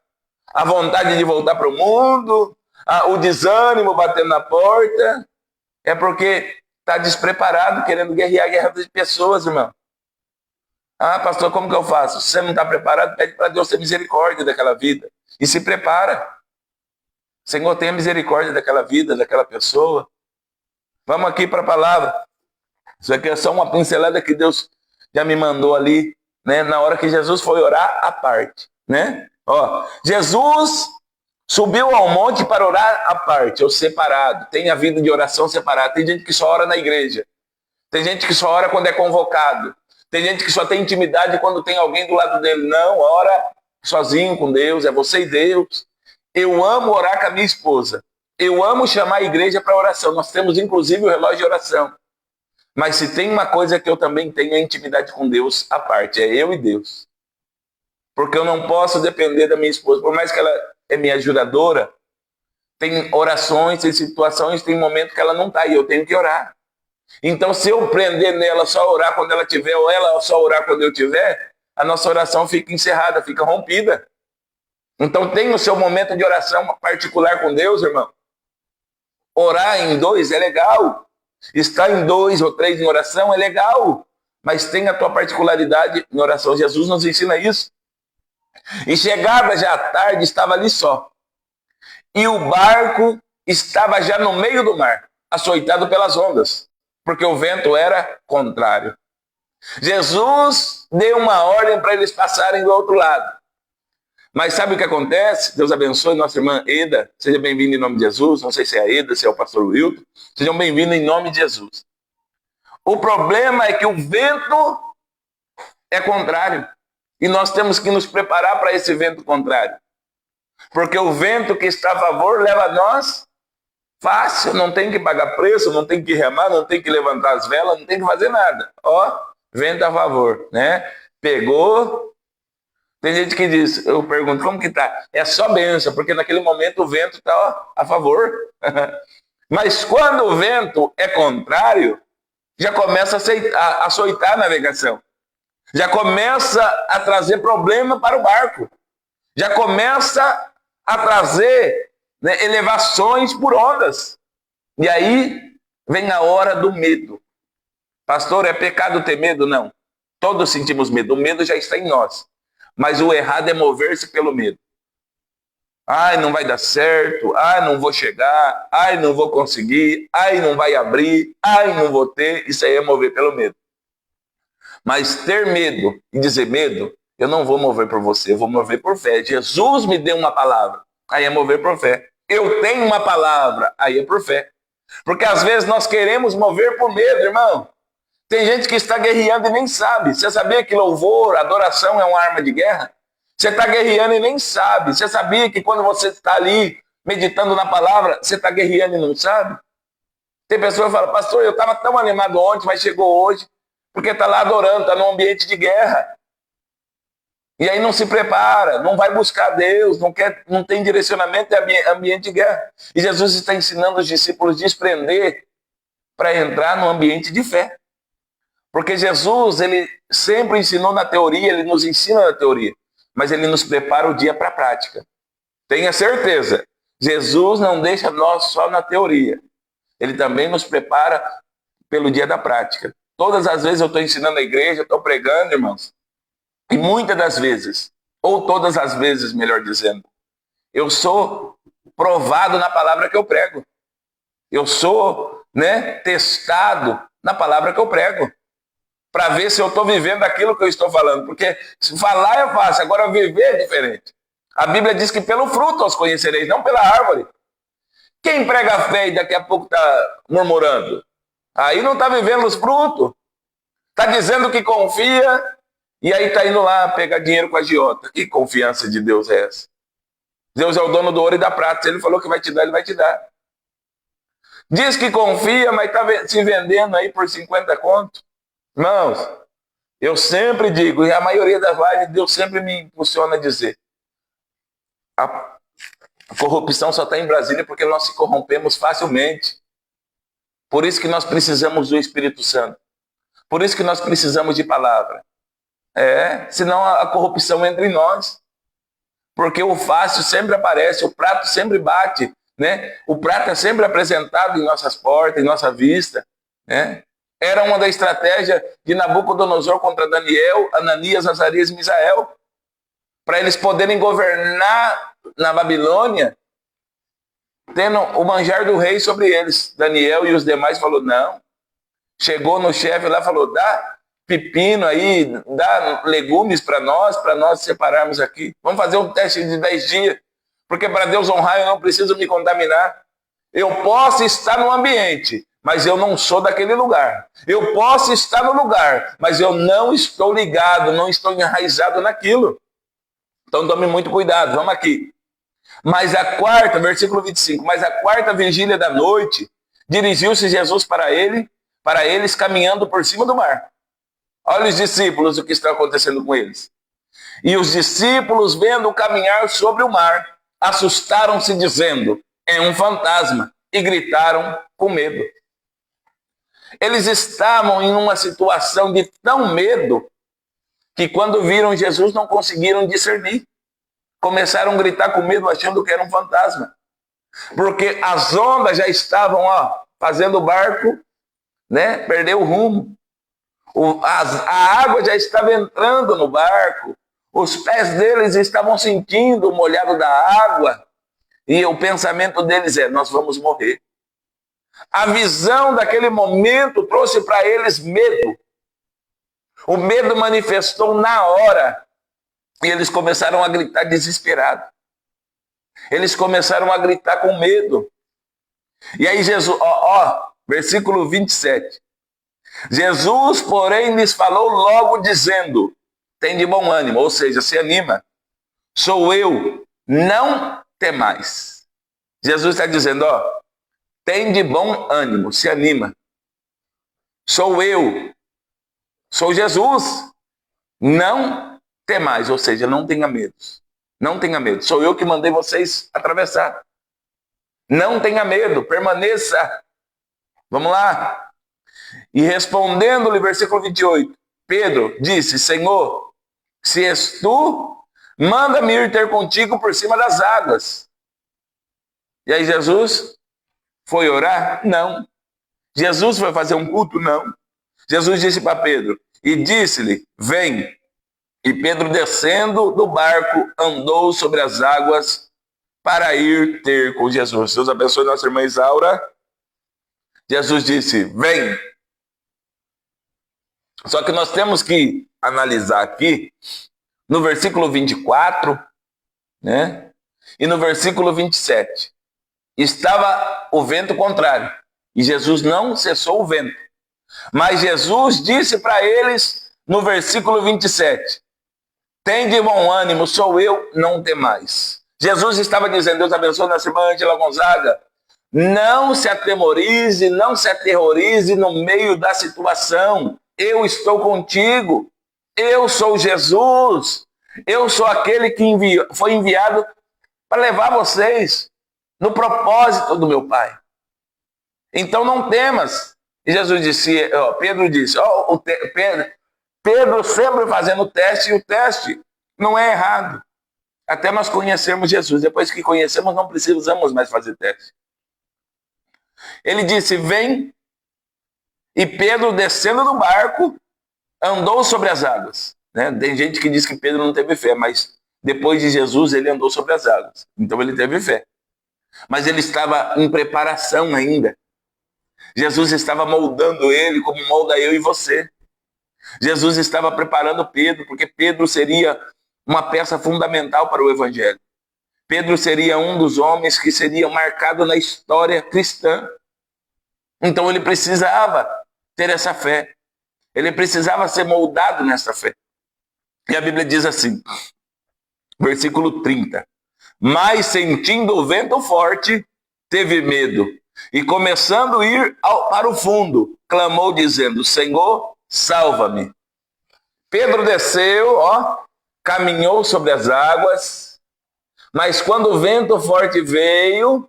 A vontade de voltar para o mundo, o desânimo batendo na porta. É porque está despreparado, querendo guerrear a guerra de pessoas, irmão. Ah, pastor, como que eu faço? Se você não está preparado, pede para Deus ter misericórdia daquela vida. E se prepara. Senhor, tenha misericórdia daquela vida, daquela pessoa. Vamos aqui para a palavra. Isso aqui é só uma pincelada que Deus já me mandou ali, né? Na hora que Jesus foi orar à parte, né? Ó, Jesus subiu ao monte para orar à parte, ou separado. Tem a vida de oração separada. Tem gente que só ora na igreja. Tem gente que só ora quando é convocado. Tem gente que só tem intimidade quando tem alguém do lado dele. Não, ora sozinho com Deus, é você e Deus. Eu amo orar com a minha esposa. Eu amo chamar a igreja para oração. Nós temos, inclusive, o relógio de oração. Mas se tem uma coisa que eu também tenho, é intimidade com Deus à parte. É eu e Deus. Porque eu não posso depender da minha esposa. Por mais que ela é minha ajudadora, tem orações, tem situações, tem momentos que ela não está e eu tenho que orar. Então, se eu prender nela só orar quando ela tiver, ou ela só orar quando eu tiver, a nossa oração fica encerrada, fica rompida. Então, tem o seu momento de oração particular com Deus, irmão. Orar em dois é legal. Estar em 2 ou 3 em oração é legal. Mas tem a tua particularidade em oração. Jesus nos ensina isso. E chegava já à tarde, estava ali só. E o barco estava já no meio do mar, açoitado pelas ondas, porque o vento era contrário. Jesus deu uma ordem para eles passarem do outro lado. Mas sabe o que acontece? Deus abençoe nossa irmã Eda. Seja bem-vinda em nome de Jesus. Não sei se é a Eda, se é o pastor Wilton. Sejam bem-vindos em nome de Jesus. O problema é que o vento é contrário. E nós temos que nos preparar para esse vento contrário. Porque o vento que está a favor leva a nós fácil. Não tem que pagar preço, não tem que remar, não tem que levantar as velas, não tem que fazer nada. Ó, vento a favor, né? Pegou. Tem gente que diz, eu pergunto, como que tá? É só bênção, porque naquele momento o vento está a favor. Mas quando o vento é contrário, já começa a açoitar a navegação. Já começa a trazer problema para o barco. Já começa a trazer, né, elevações por ondas. E aí vem a hora do medo. Pastor, é pecado ter medo? Não. Todos sentimos medo. O medo já está em nós. Mas o errado é mover-se pelo medo. Ai, não vai dar certo. Ai, não vou chegar. Ai, não vou conseguir. Ai, não vai abrir. Ai, não vou ter. Isso aí é mover pelo medo. Mas ter medo e dizer medo, eu não vou mover por você, eu vou mover por fé. Jesus me deu uma palavra. Aí é mover por fé. Eu tenho uma palavra. Aí é por fé. Porque às vezes nós queremos mover por medo, irmão. Tem gente que está guerreando e nem sabe. Você sabia que louvor, adoração é uma arma de guerra? Você está guerreando e nem sabe. Você sabia que quando você está ali meditando na palavra, você está guerreando e não sabe? Tem pessoa que fala, pastor, eu estava tão animado ontem, mas chegou hoje, porque está lá adorando, está num ambiente de guerra. E aí não se prepara, não vai buscar Deus, não tem direcionamento, é ambiente de guerra. E Jesus está ensinando os discípulos a desprender para entrar no ambiente de fé. Porque Jesus, ele sempre ensinou na teoria, ele nos ensina na teoria, mas ele nos prepara o dia para a prática. Tenha certeza, Jesus não deixa nós só na teoria, ele também nos prepara pelo dia da prática. Todas as vezes eu estou ensinando a igreja, estou pregando, irmãos, e muitas das vezes, ou todas as vezes, melhor dizendo, eu sou provado na palavra que eu prego. Eu sou, né, testado na palavra que eu prego. Para ver se eu estou vivendo aquilo que eu estou falando. Porque se falar é fácil, agora viver é diferente. A Bíblia diz que pelo fruto os conhecereis, não pela árvore. Quem prega fé e daqui a pouco está murmurando? Aí não está vivendo os frutos. Está dizendo que confia e aí está indo lá pegar dinheiro com a agiota. Que confiança de Deus é essa? Deus é o dono do ouro e da prata. Se ele falou que vai te dar, ele vai te dar. Diz que confia, mas está se vendendo aí por 50 contos. Irmãos, eu sempre digo, e a maioria das lives, Deus sempre me impulsiona a dizer, A corrupção só está em Brasília porque nós se corrompemos facilmente. Por isso que nós precisamos do Espírito Santo. Por isso que nós precisamos de palavra. Senão a corrupção entra em nós. Porque o fácil sempre aparece, o prato sempre bate, né? O prato é sempre apresentado em nossas portas, em nossa vista, né? Era uma da estratégia de Nabucodonosor contra Daniel, Ananias, Azarias e Misael, para eles poderem governar na Babilônia, tendo o manjar do rei sobre eles. Daniel e os demais falou não. Chegou no chefe lá e falou, dá pepino aí, dá legumes para nós separarmos aqui. Vamos fazer um teste de 10 dias, porque para Deus honrar eu não preciso me contaminar. Eu posso estar no ambiente, mas eu não sou daquele lugar. Eu posso estar no lugar, mas eu não estou ligado, não estou enraizado naquilo. Então tome muito cuidado, vamos aqui. Mas a quarta, versículo 25, mas a quarta vigília da noite, dirigiu-se Jesus para eles caminhando por cima do mar. Olha os discípulos, o que está acontecendo com eles. E os discípulos, vendo caminhar sobre o mar, assustaram-se dizendo, é um fantasma, e gritaram com medo. Eles estavam em uma situação de tão medo que quando viram Jesus não conseguiram discernir. Começaram a gritar com medo achando que era um fantasma. Porque as ondas já estavam fazendo o barco, né, perder o rumo. A água já estava entrando no barco. Os pés deles estavam sentindo o molhado da água. E o pensamento deles nós vamos morrer. A visão daquele momento trouxe para eles medo. O medo manifestou na hora. E eles começaram a gritar desesperado. Eles começaram a gritar com medo. E aí Jesus, versículo 27. Jesus, porém, lhes falou logo dizendo, tem de bom ânimo, ou seja, se anima. Sou eu, não temais. Jesus está dizendo, tem de bom ânimo, se anima. Sou eu, sou Jesus, não temais, ou seja, não tenha medo. Não tenha medo, sou eu que mandei vocês atravessar. Não tenha medo, permaneça. Vamos lá. E respondendo-lhe, versículo 28, Pedro disse, Senhor, se és tu, manda-me ir ter contigo por cima das águas. E aí Jesus foi orar? Não. Jesus foi fazer um culto? Não. Jesus disse para Pedro, e disse-lhe, vem. E Pedro, descendo do barco, andou sobre as águas para ir ter com Jesus. Deus abençoe nossa irmã Isaura. Jesus disse, vem. Só que nós temos que analisar aqui, no versículo 24, né? E no versículo 27. Estava o vento contrário. E Jesus não cessou o vento. Mas Jesus disse para eles, no versículo 27, tem de bom ânimo, sou eu, não temais. Jesus estava dizendo, Deus abençoe nossa irmã Angela Gonzaga, não se atemorize, não se aterrorize no meio da situação. Eu estou contigo. Eu sou Jesus. Eu sou aquele que foi enviado para levar vocês no propósito do meu Pai. Então não temas. E Jesus disse, Pedro disse, Pedro sempre fazendo o teste, e o teste não é errado. Até nós conhecermos Jesus. Depois que conhecemos, não precisamos mais fazer teste. Ele disse, vem. E Pedro, descendo do barco, andou sobre as águas. Né? Tem gente que diz que Pedro não teve fé, mas depois de Jesus, ele andou sobre as águas. Então ele teve fé. Mas ele estava em preparação ainda. Jesus estava moldando ele como molda eu e você. Jesus estava preparando Pedro, porque Pedro seria uma peça fundamental para o Evangelho. Pedro seria um dos homens que seria marcado na história cristã. Então ele precisava ter essa fé. Ele precisava ser moldado nessa fé. E a Bíblia diz assim, versículo 30. Mas sentindo o vento forte, teve medo. E começando a ir para o fundo, clamou dizendo, Senhor, salva-me. Pedro desceu, caminhou sobre as águas, Mas quando o vento forte veio,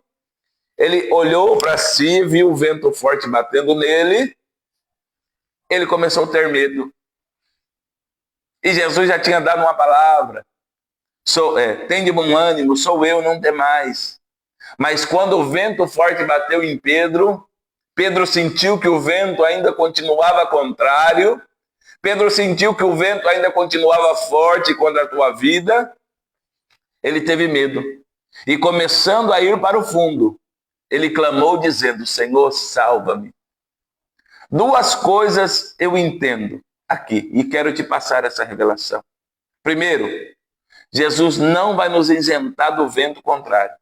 ele olhou para si, viu o vento forte batendo nele, ele começou a ter medo. E Jesus já tinha dado uma palavra: tem de bom ânimo, sou eu, não temais. Mas quando o vento forte bateu em Pedro, Pedro sentiu que o vento ainda continuava contrário, Pedro sentiu que o vento ainda continuava forte contra a tua vida, ele teve medo. E começando a ir para o fundo, ele clamou dizendo: Senhor, salva-me. Duas coisas eu entendo aqui e quero te passar essa revelação. Primeiro, Jesus não vai nos isentar do vento contrário.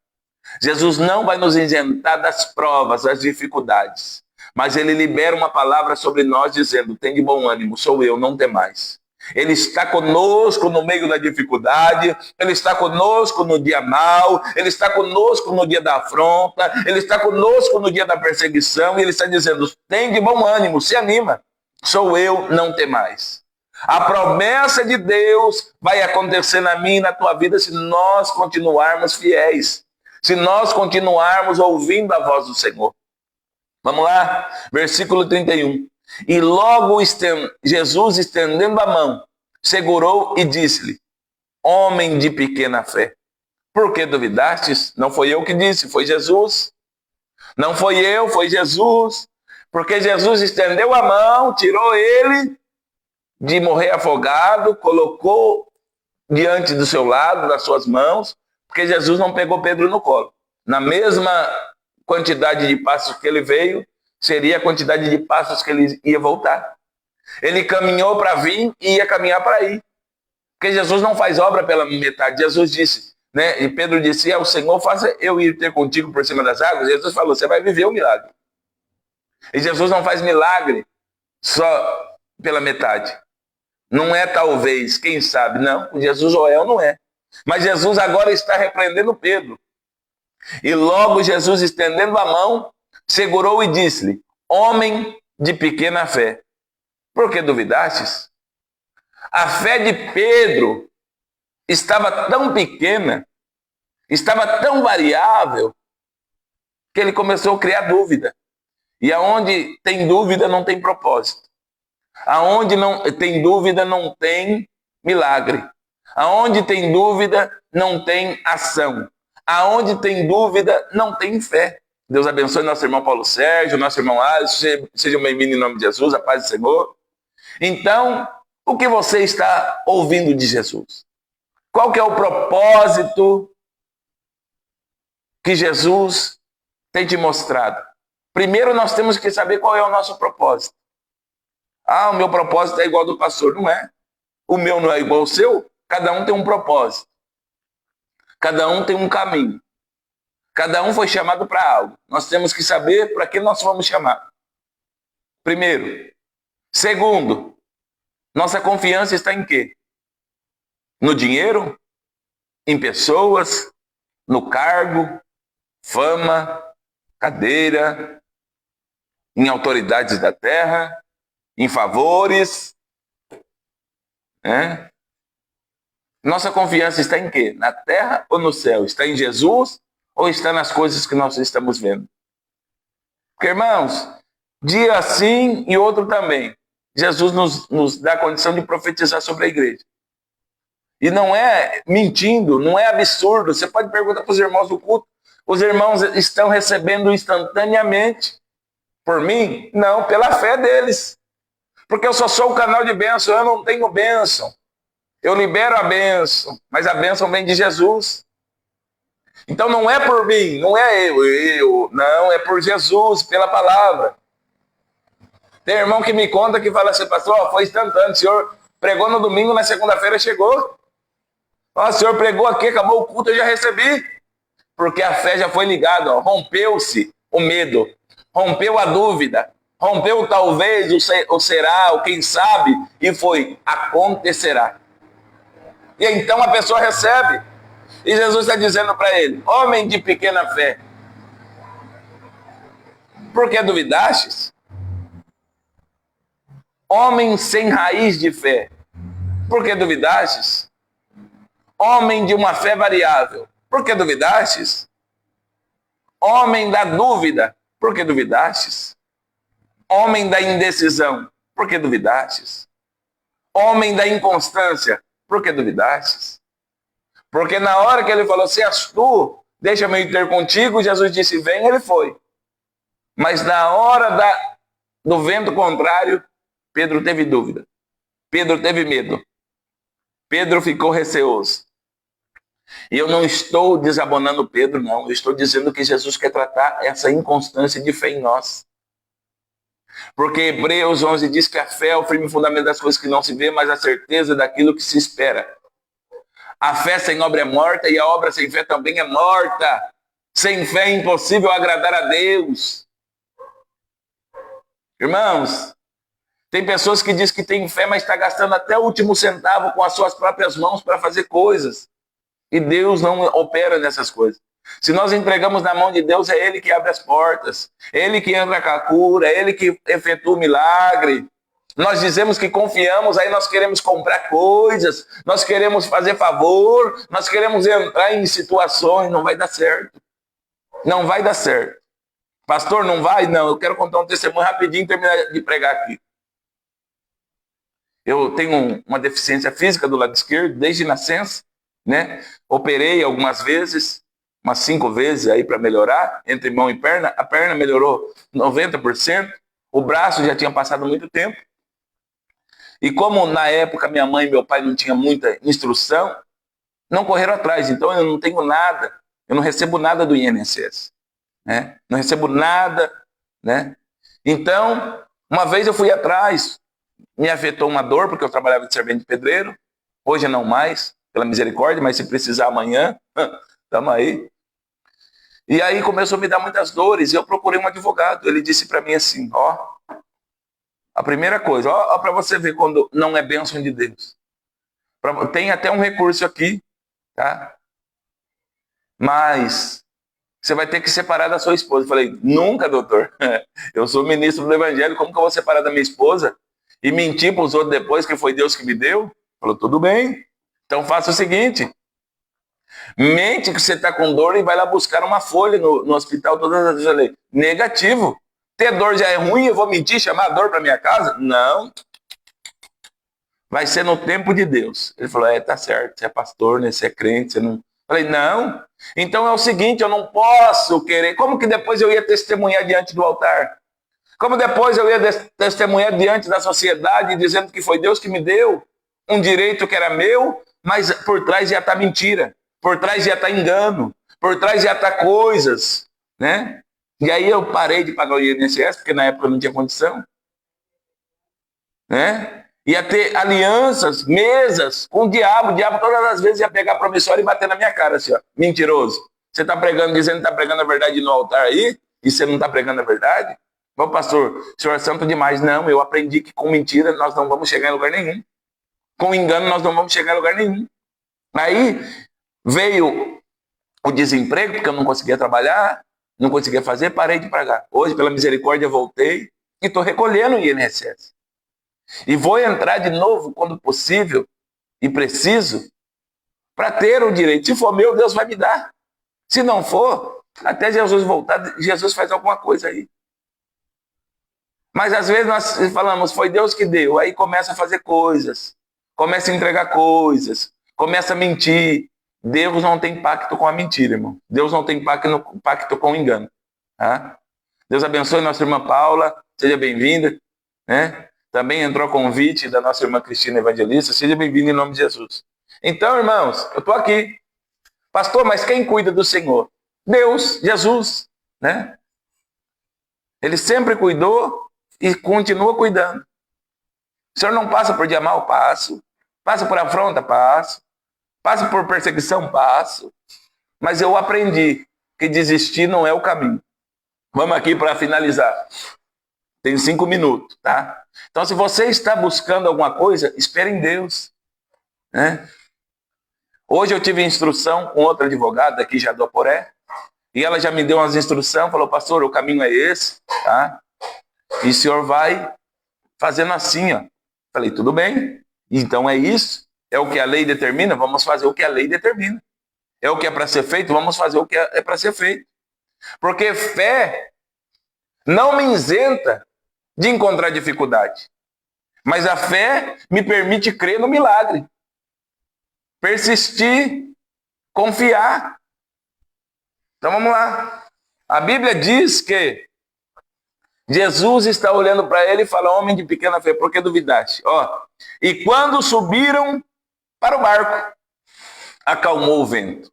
Jesus não vai nos isentar das provas, das dificuldades. Mas ele libera uma palavra sobre nós dizendo: tem de bom ânimo, sou eu, não temais. Ele está conosco no meio da dificuldade, ele está conosco no dia mau, ele está conosco no dia da afronta, ele está conosco no dia da perseguição, e ele está dizendo: tem de bom ânimo, se anima, sou eu, não temais. A promessa de Deus vai acontecer na minha e na tua vida se nós continuarmos fiéis, se nós continuarmos ouvindo a voz do Senhor. Vamos lá, versículo 31. E logo Jesus, estendendo a mão, segurou e disse-lhe: homem de pequena fé, por que duvidastes? Não foi eu que disse, foi Jesus. Não foi eu, foi Jesus. Porque Jesus estendeu a mão, tirou ele de morrer afogado, colocou diante do seu lado, das suas mãos, porque Jesus não pegou Pedro no colo. Na mesma quantidade de passos que ele veio, seria a quantidade de passos que ele ia voltar. Ele caminhou para vir e ia caminhar para ir. Porque Jesus não faz obra pela metade. Jesus disse, né? E Pedro disse: o Senhor, faça eu ir ter contigo por cima das águas. Jesus falou: você vai viver o milagre. E Jesus não faz milagre só pela metade. Não é talvez, quem sabe, não. O Jesus Joel não é. Mas Jesus agora está repreendendo Pedro. E logo Jesus, estendendo a mão, segurou e disse-lhe: homem de pequena fé, por que duvidastes? A fé de Pedro estava tão pequena, estava tão variável, que ele começou a criar dúvida. E aonde tem dúvida não tem propósito. Aonde não tem dúvida não tem milagre. Aonde tem dúvida não tem ação. Aonde tem dúvida não tem fé. Deus abençoe nosso irmão Paulo Sérgio, nosso irmão Alisson, sejam bem-vindos em nome de Jesus, a paz do Senhor. Então, o que você está ouvindo de Jesus? Qual que é o propósito que Jesus tem te mostrado? Primeiro nós temos que saber qual é o nosso propósito. O meu propósito é igual ao do pastor. Não é. O meu não é igual ao seu. Cada um tem um propósito. Cada um tem um caminho. Cada um foi chamado para algo. Nós temos que saber para que nós fomos chamados. Primeiro. Segundo, nossa confiança está em quê? No dinheiro? Em pessoas? No cargo? Fama? Cadeira? Em autoridades da terra? Em favores? Nossa confiança está em quê? Na terra ou no céu? Está em Jesus ou está nas coisas que nós estamos vendo? Porque, irmãos, dia sim e outro também, Jesus nos dá a condição de profetizar sobre a igreja. E não é mentindo, não é absurdo. Você pode perguntar para os irmãos do culto. Os irmãos estão recebendo instantaneamente. Por mim? Não, pela fé deles. Porque eu só sou o canal de bênção, eu não tenho bênção. Eu libero a bênção, mas a bênção vem de Jesus. Então não é por mim, não é eu, não, é por Jesus, pela palavra. Tem irmão que me conta que fala assim: pastor, foi instantâneo, o senhor pregou no domingo, na segunda-feira chegou. O senhor pregou aqui, acabou o culto, eu já recebi. Porque a fé já foi ligada, rompeu-se o medo, rompeu a dúvida, rompeu talvez o será, o quem sabe, e foi, acontecerá. E então a pessoa recebe. E Jesus está dizendo para ele: homem de pequena fé, por que duvidastes? Homem sem raiz de fé, por que duvidastes? Homem de uma fé variável, por que duvidastes? Homem da dúvida, por que duvidastes? Homem da indecisão, por que duvidastes? Homem da inconstância, por que duvidastes? Porque na hora que ele falou, se és tu, deixa-me ir ter contigo, Jesus disse, vem, ele foi. Mas na hora do vento contrário, Pedro teve dúvida. Pedro teve medo. Pedro ficou receoso. E eu não estou desabonando Pedro, não. Eu estou dizendo que Jesus quer tratar essa inconstância de fé em nós. Porque Hebreus 11 diz que a fé é o firme fundamento das coisas que não se vê, mas a certeza daquilo que se espera. A fé sem obra é morta e a obra sem fé também é morta. Sem fé é impossível agradar a Deus. Irmãos, tem pessoas que dizem que tem fé, mas está gastando até o último centavo com as suas próprias mãos para fazer coisas. E Deus não opera nessas coisas. Se nós entregamos na mão de Deus, é Ele que abre as portas. É Ele que entra com a cura, é Ele que efetua o milagre. Nós dizemos que confiamos, aí nós queremos comprar coisas, nós queremos fazer favor, nós queremos entrar em situações, não vai dar certo. Não vai dar certo. Pastor, não vai? Não, eu quero contar um testemunho rapidinho e terminar de pregar aqui. Eu tenho uma deficiência física do lado esquerdo, desde nascença, né? Operei algumas vezes, umas 5 vezes aí para melhorar, entre mão e perna. A perna melhorou 90%, o braço já tinha passado muito tempo. E como na época minha mãe e meu pai não tinham muita instrução, não correram atrás. Então eu não tenho nada, eu não recebo nada do INSS. Né? Não recebo nada. Né? Então, uma vez eu fui atrás, me afetou uma dor, porque eu trabalhava de servente de pedreiro. Hoje não mais, pela misericórdia, mas se precisar amanhã, estamos aí. E aí começou a me dar muitas dores, e eu procurei um advogado. Ele disse para mim assim, ó, a primeira coisa, ó para você ver quando não é bênção de Deus. Tem até um recurso aqui, tá? Mas você vai ter que separar da sua esposa. Eu falei, nunca, doutor. Eu sou ministro do Evangelho, como que eu vou separar da minha esposa? E mentir para os outros depois que foi Deus que me deu? Falou, tudo bem. Então faça o seguinte, mente que você está com dor e vai lá buscar uma folha no hospital todas as vezes. Eu falei, negativo. Ter dor já é ruim, eu vou mentir, chamar a dor para minha casa? Não. Vai ser no tempo de Deus. Ele falou, tá certo, você é pastor, né? Você é crente, você não... Eu falei, não. Então é o seguinte, eu não posso querer... Como que depois eu ia testemunhar diante do altar? Como depois eu ia testemunhar diante da sociedade, dizendo que foi Deus que me deu um direito que era meu, mas por trás já está mentira, por trás já está engano, por trás já está coisas, né? E aí eu parei de pagar o INSS, porque na época eu não tinha condição, né? Ia ter alianças, mesas com o diabo todas as vezes ia pegar a promissória e bater na minha cara, assim, ó, mentiroso. Você está pregando, dizendo que está pregando a verdade no altar aí, e você não está pregando a verdade? Bom, pastor, o senhor é santo demais. Não, eu aprendi que com mentira nós não vamos chegar em lugar nenhum. Com engano nós não vamos chegar em lugar nenhum. Aí veio o desemprego, porque eu não conseguia trabalhar, não conseguia fazer, parei de pagar. Hoje, pela misericórdia, voltei e estou recolhendo o INSS. E vou entrar de novo quando possível e preciso para ter o direito. Se for meu, Deus vai me dar. Se não for, até Jesus voltar, Jesus faz alguma coisa aí. Mas às vezes nós falamos, foi Deus que deu. Aí começa a fazer coisas, começa a entregar coisas, começa a mentir. Deus não tem pacto com a mentira, irmão. Deus não tem pacto com o engano. Tá? Deus abençoe nossa irmã Paula, seja bem-vinda. Né? Também entrou convite da nossa irmã Cristina Evangelista, seja bem-vinda em nome de Jesus. Então, irmãos, eu estou aqui. Pastor, mas quem cuida do Senhor? Deus, Jesus. Né? Ele sempre cuidou e continua cuidando. O senhor não passa por dia mal? Passo. Passa por afronta? Passo. Passa por perseguição? Passo. Mas eu aprendi que desistir não é o caminho. Vamos aqui para finalizar. Tem 5 minutos, tá? Então, se você está buscando alguma coisa, espere em Deus. Né? Hoje eu tive instrução com outra advogada aqui já do Aporé, e ela já me deu umas instruções, falou, pastor, o caminho é esse, tá? E o senhor vai fazendo assim, ó. Falei, tudo bem, então é isso, é o que a lei determina, vamos fazer o que a lei determina. É o que é para ser feito, vamos fazer o que é para ser feito. Porque fé não me isenta de encontrar dificuldade. Mas a fé me permite crer no milagre. Persistir, confiar. Então vamos lá. A Bíblia diz que Jesus está olhando para ele e fala: homem de pequena fé, por que duvidaste? Ó, e quando subiram para o barco, acalmou o vento.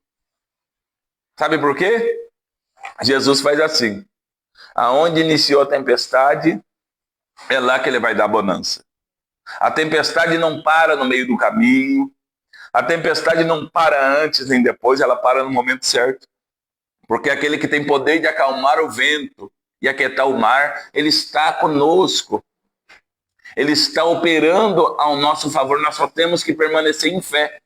Sabe por quê? Jesus faz assim: aonde iniciou a tempestade, é lá que ele vai dar bonança. A tempestade não para no meio do caminho, a tempestade não para antes nem depois, ela para no momento certo. Porque aquele que tem poder de acalmar o vento e aquietar o mar, ele está conosco. Ele está operando ao nosso favor, nós só temos que permanecer em fé.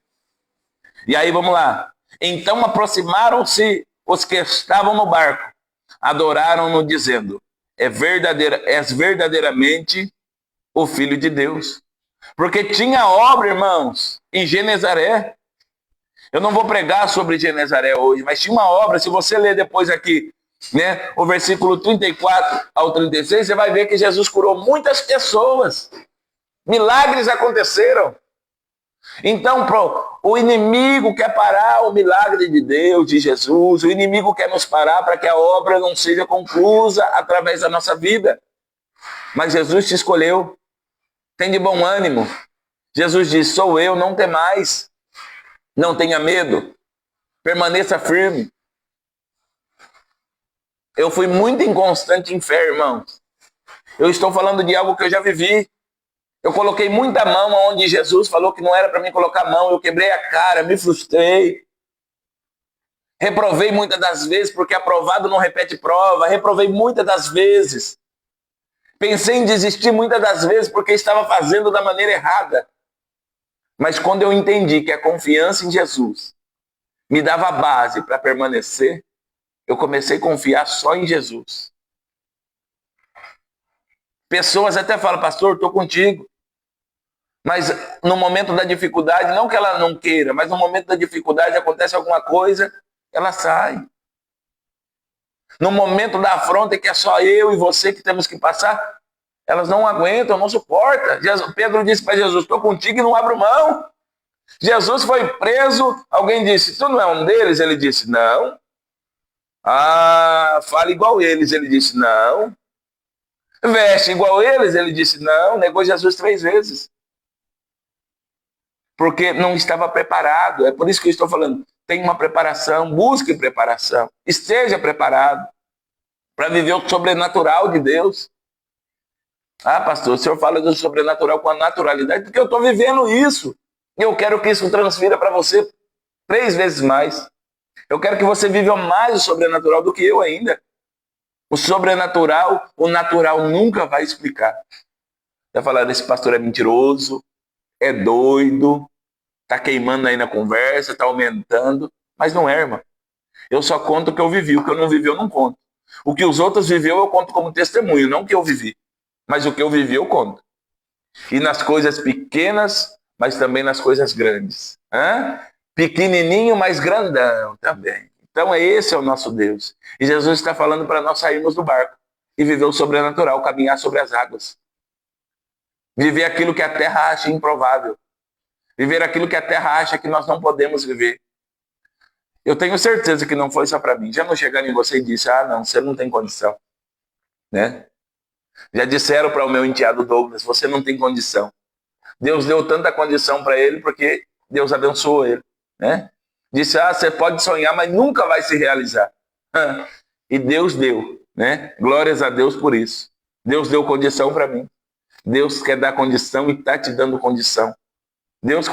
E aí vamos lá. Então aproximaram-se os que estavam no barco, adoraram-no dizendo: és verdadeiramente o Filho de Deus. Porque tinha obra, irmãos, em Genezaré. Eu não vou pregar sobre Genezaré hoje, mas tinha uma obra, se você ler depois aqui, né, o versículo 34 ao 36, você vai ver que Jesus curou muitas pessoas. Milagres aconteceram. Então, o inimigo quer parar o milagre de Deus, de Jesus. O inimigo quer nos parar para que a obra não seja conclusa através da nossa vida. Mas Jesus te escolheu. Tem de bom ânimo. Jesus diz: sou eu, não temais. Não tenha medo. Permaneça firme. Eu fui muito inconstante em fé, irmãos. Eu estou falando de algo que eu já vivi. Eu coloquei muita mão onde Jesus falou que não era para mim colocar mão. Eu quebrei a cara, me frustrei. Reprovei muitas das vezes, porque aprovado não repete prova. Reprovei muitas das vezes. Pensei em desistir muitas das vezes, porque estava fazendo da maneira errada. Mas quando eu entendi que a confiança em Jesus me dava a base para permanecer, eu comecei a confiar só em Jesus. Pessoas até falam: pastor, estou contigo. Mas no momento da dificuldade, não que ela não queira, mas no momento da dificuldade acontece alguma coisa, ela sai. No momento da afronta, que é só eu e você que temos que passar, elas não aguentam, não suportam. Pedro disse para Jesus: estou contigo e não abro mão. Jesus foi preso, alguém disse: tu não é um deles? Ele disse: não. Ah, fala igual eles. Ele disse: não. Veste igual eles? Ele disse: não. Negou Jesus 3 vezes. Porque não estava preparado. É por isso que eu estou falando. Tem uma preparação, busque preparação. Esteja preparado para viver o sobrenatural de Deus. Ah, pastor, o senhor fala do sobrenatural com a naturalidade, porque eu estou vivendo isso. E eu quero que isso transfira para você 3 vezes mais. Eu quero que você viva mais o sobrenatural do que eu ainda. O sobrenatural, o natural nunca vai explicar. Vai falar: esse pastor é mentiroso, é doido, está queimando aí na conversa, está aumentando. Mas não é, irmão. Eu só conto o que eu vivi. O que eu não vivi, eu não conto. O que os outros viveram, eu conto como testemunho, não o que eu vivi. Mas o que eu vivi, eu conto. E nas coisas pequenas, mas também nas coisas grandes. Pequenininho, mas grandão também. Então esse é o nosso Deus. E Jesus está falando para nós sairmos do barco e viver o sobrenatural, caminhar sobre as águas. Viver aquilo que a terra acha improvável. Viver aquilo que a terra acha que nós não podemos viver. Eu tenho certeza que não foi só para mim. Já não chegaram em você e disse: ah, não, você não tem condição. Né? Já disseram para o meu enteado Douglas: você não tem condição. Deus deu tanta condição para ele porque Deus abençoou ele. Né? Disse: ah, você pode sonhar, mas nunca vai se realizar. E Deus deu. Né? Glórias a Deus por isso. Deus deu condição para mim. Deus quer dar condição e está te dando condição. Deus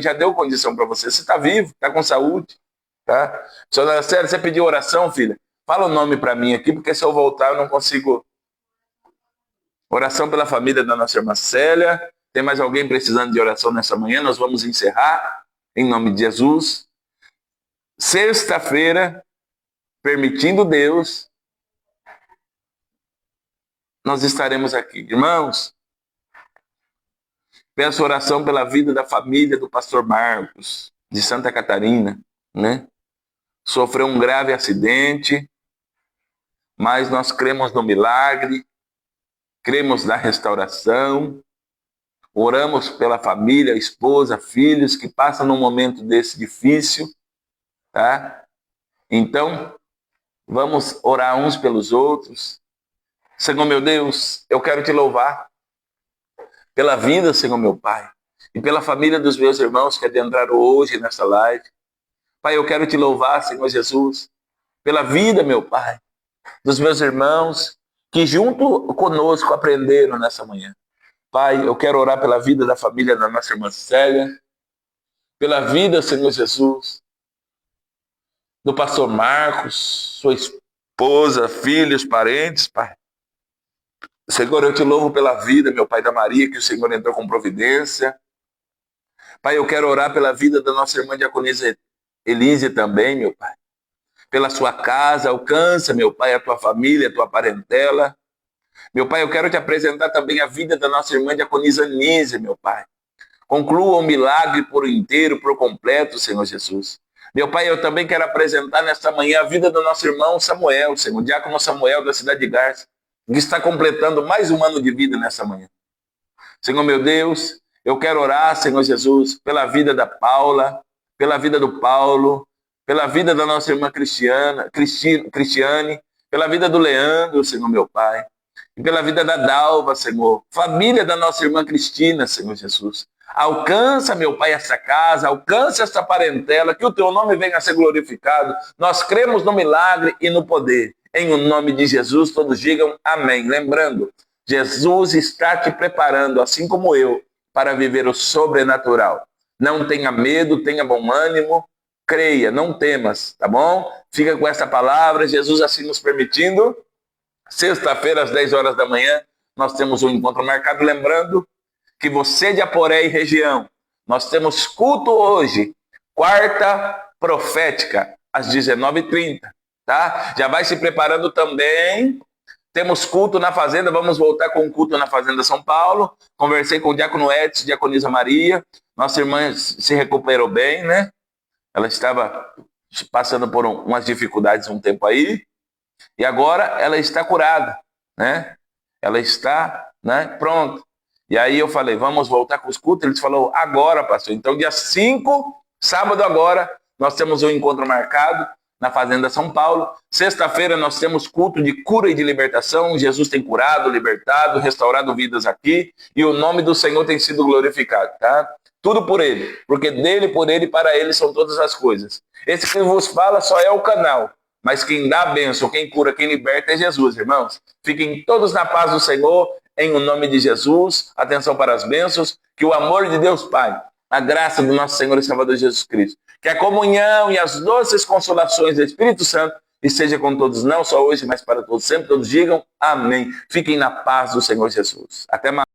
já deu condição para você. Você está vivo, está com saúde. Tá? Senhora Célia, você pediu oração, filha? Fala o nome para mim aqui, porque se eu voltar eu não consigo. Oração pela família da nossa irmã Célia. Tem mais alguém precisando de oração nessa manhã? Nós vamos encerrar em nome de Jesus. Sexta-feira, permitindo Deus, nós estaremos aqui. Irmãos, peço oração pela vida da família do pastor Marcos, de Santa Catarina. né? Sofreu um grave acidente, mas nós cremos no milagre, cremos na restauração, oramos pela família, esposa, filhos que passam num momento desse difícil, tá? Então, vamos orar uns pelos outros. Senhor meu Deus, eu quero te louvar pela vida, Senhor meu Pai, e pela família dos meus irmãos que adentraram hoje nessa live. Pai, eu quero te louvar, Senhor Jesus, pela vida, meu Pai, dos meus irmãos que junto conosco aprenderam nessa manhã. Pai, eu quero orar pela vida da família da nossa irmã Célia, pela vida, Senhor Jesus, do pastor Marcos, sua esposa, filhos, parentes, Pai. Senhor, eu te louvo pela vida, meu Pai, da Maria, que o Senhor entrou com providência. Pai, eu quero orar pela vida da nossa irmã diaconisa Elise também, meu Pai. Pela sua casa, alcança, meu Pai, a tua família, a tua parentela. Meu Pai, eu quero te apresentar também a vida da nossa irmã diaconisa Nise, meu Pai. Conclua o milagre por inteiro, por completo, Senhor Jesus. Meu Pai, eu também quero apresentar nesta manhã a vida do nosso irmão Samuel, Senhor, o diácono Samuel da cidade de Garça, que está completando mais um ano de vida nessa manhã. Senhor meu Deus, eu quero orar, Senhor Jesus, pela vida da Paula, pela vida do Paulo, pela vida da nossa irmã Cristiane, pela vida do Leandro, Senhor meu Pai, e pela vida da Dalva, Senhor, família da nossa irmã Cristina, Senhor Jesus. Alcança, meu Pai, essa casa, alcança essa parentela, que o teu nome venha a ser glorificado. Nós cremos no milagre e no poder. Em o nome de Jesus, todos digam amém. Lembrando, Jesus está te preparando, assim como eu, para viver o sobrenatural. Não tenha medo, tenha bom ânimo, creia, não temas, tá bom? Fica com essa palavra, Jesus assim nos permitindo. Sexta-feira, às 10 horas da manhã, nós temos um encontro marcado. Lembrando que você de Aporé e região, nós temos culto hoje, quarta profética, às 19h30, tá? Já vai se preparando também. Temos culto na Fazenda, vamos voltar com o culto na Fazenda São Paulo. Conversei com o diácono Edson, diaconisa Maria. Nossa irmã se recuperou bem, né? Ela estava passando por umas dificuldades um tempo aí. E agora ela está curada, né? Ela está, né, pronta. E aí eu falei, vamos voltar com os cultos? Ele falou, agora, pastor. Então, dia 5, sábado agora, nós temos um encontro marcado na Fazenda São Paulo. Sexta-feira nós temos culto de cura e de libertação. Jesus tem curado, libertado, restaurado vidas aqui. E o nome do Senhor tem sido glorificado, tá? Tudo por Ele. Porque dele, por Ele e para Ele são todas as coisas. Esse que vos fala só é o canal. Mas quem dá a bênção, quem cura, quem liberta é Jesus, irmãos. Fiquem todos na paz do Senhor, em o nome de Jesus. Atenção para as bênçãos. Que o amor de Deus Pai, a graça do nosso Senhor e Salvador Jesus Cristo, que a comunhão e as doces consolações do Espírito Santo esteja com todos, não só hoje, mas para todos sempre. Todos digam amém. Fiquem na paz do Senhor Jesus. Até mais.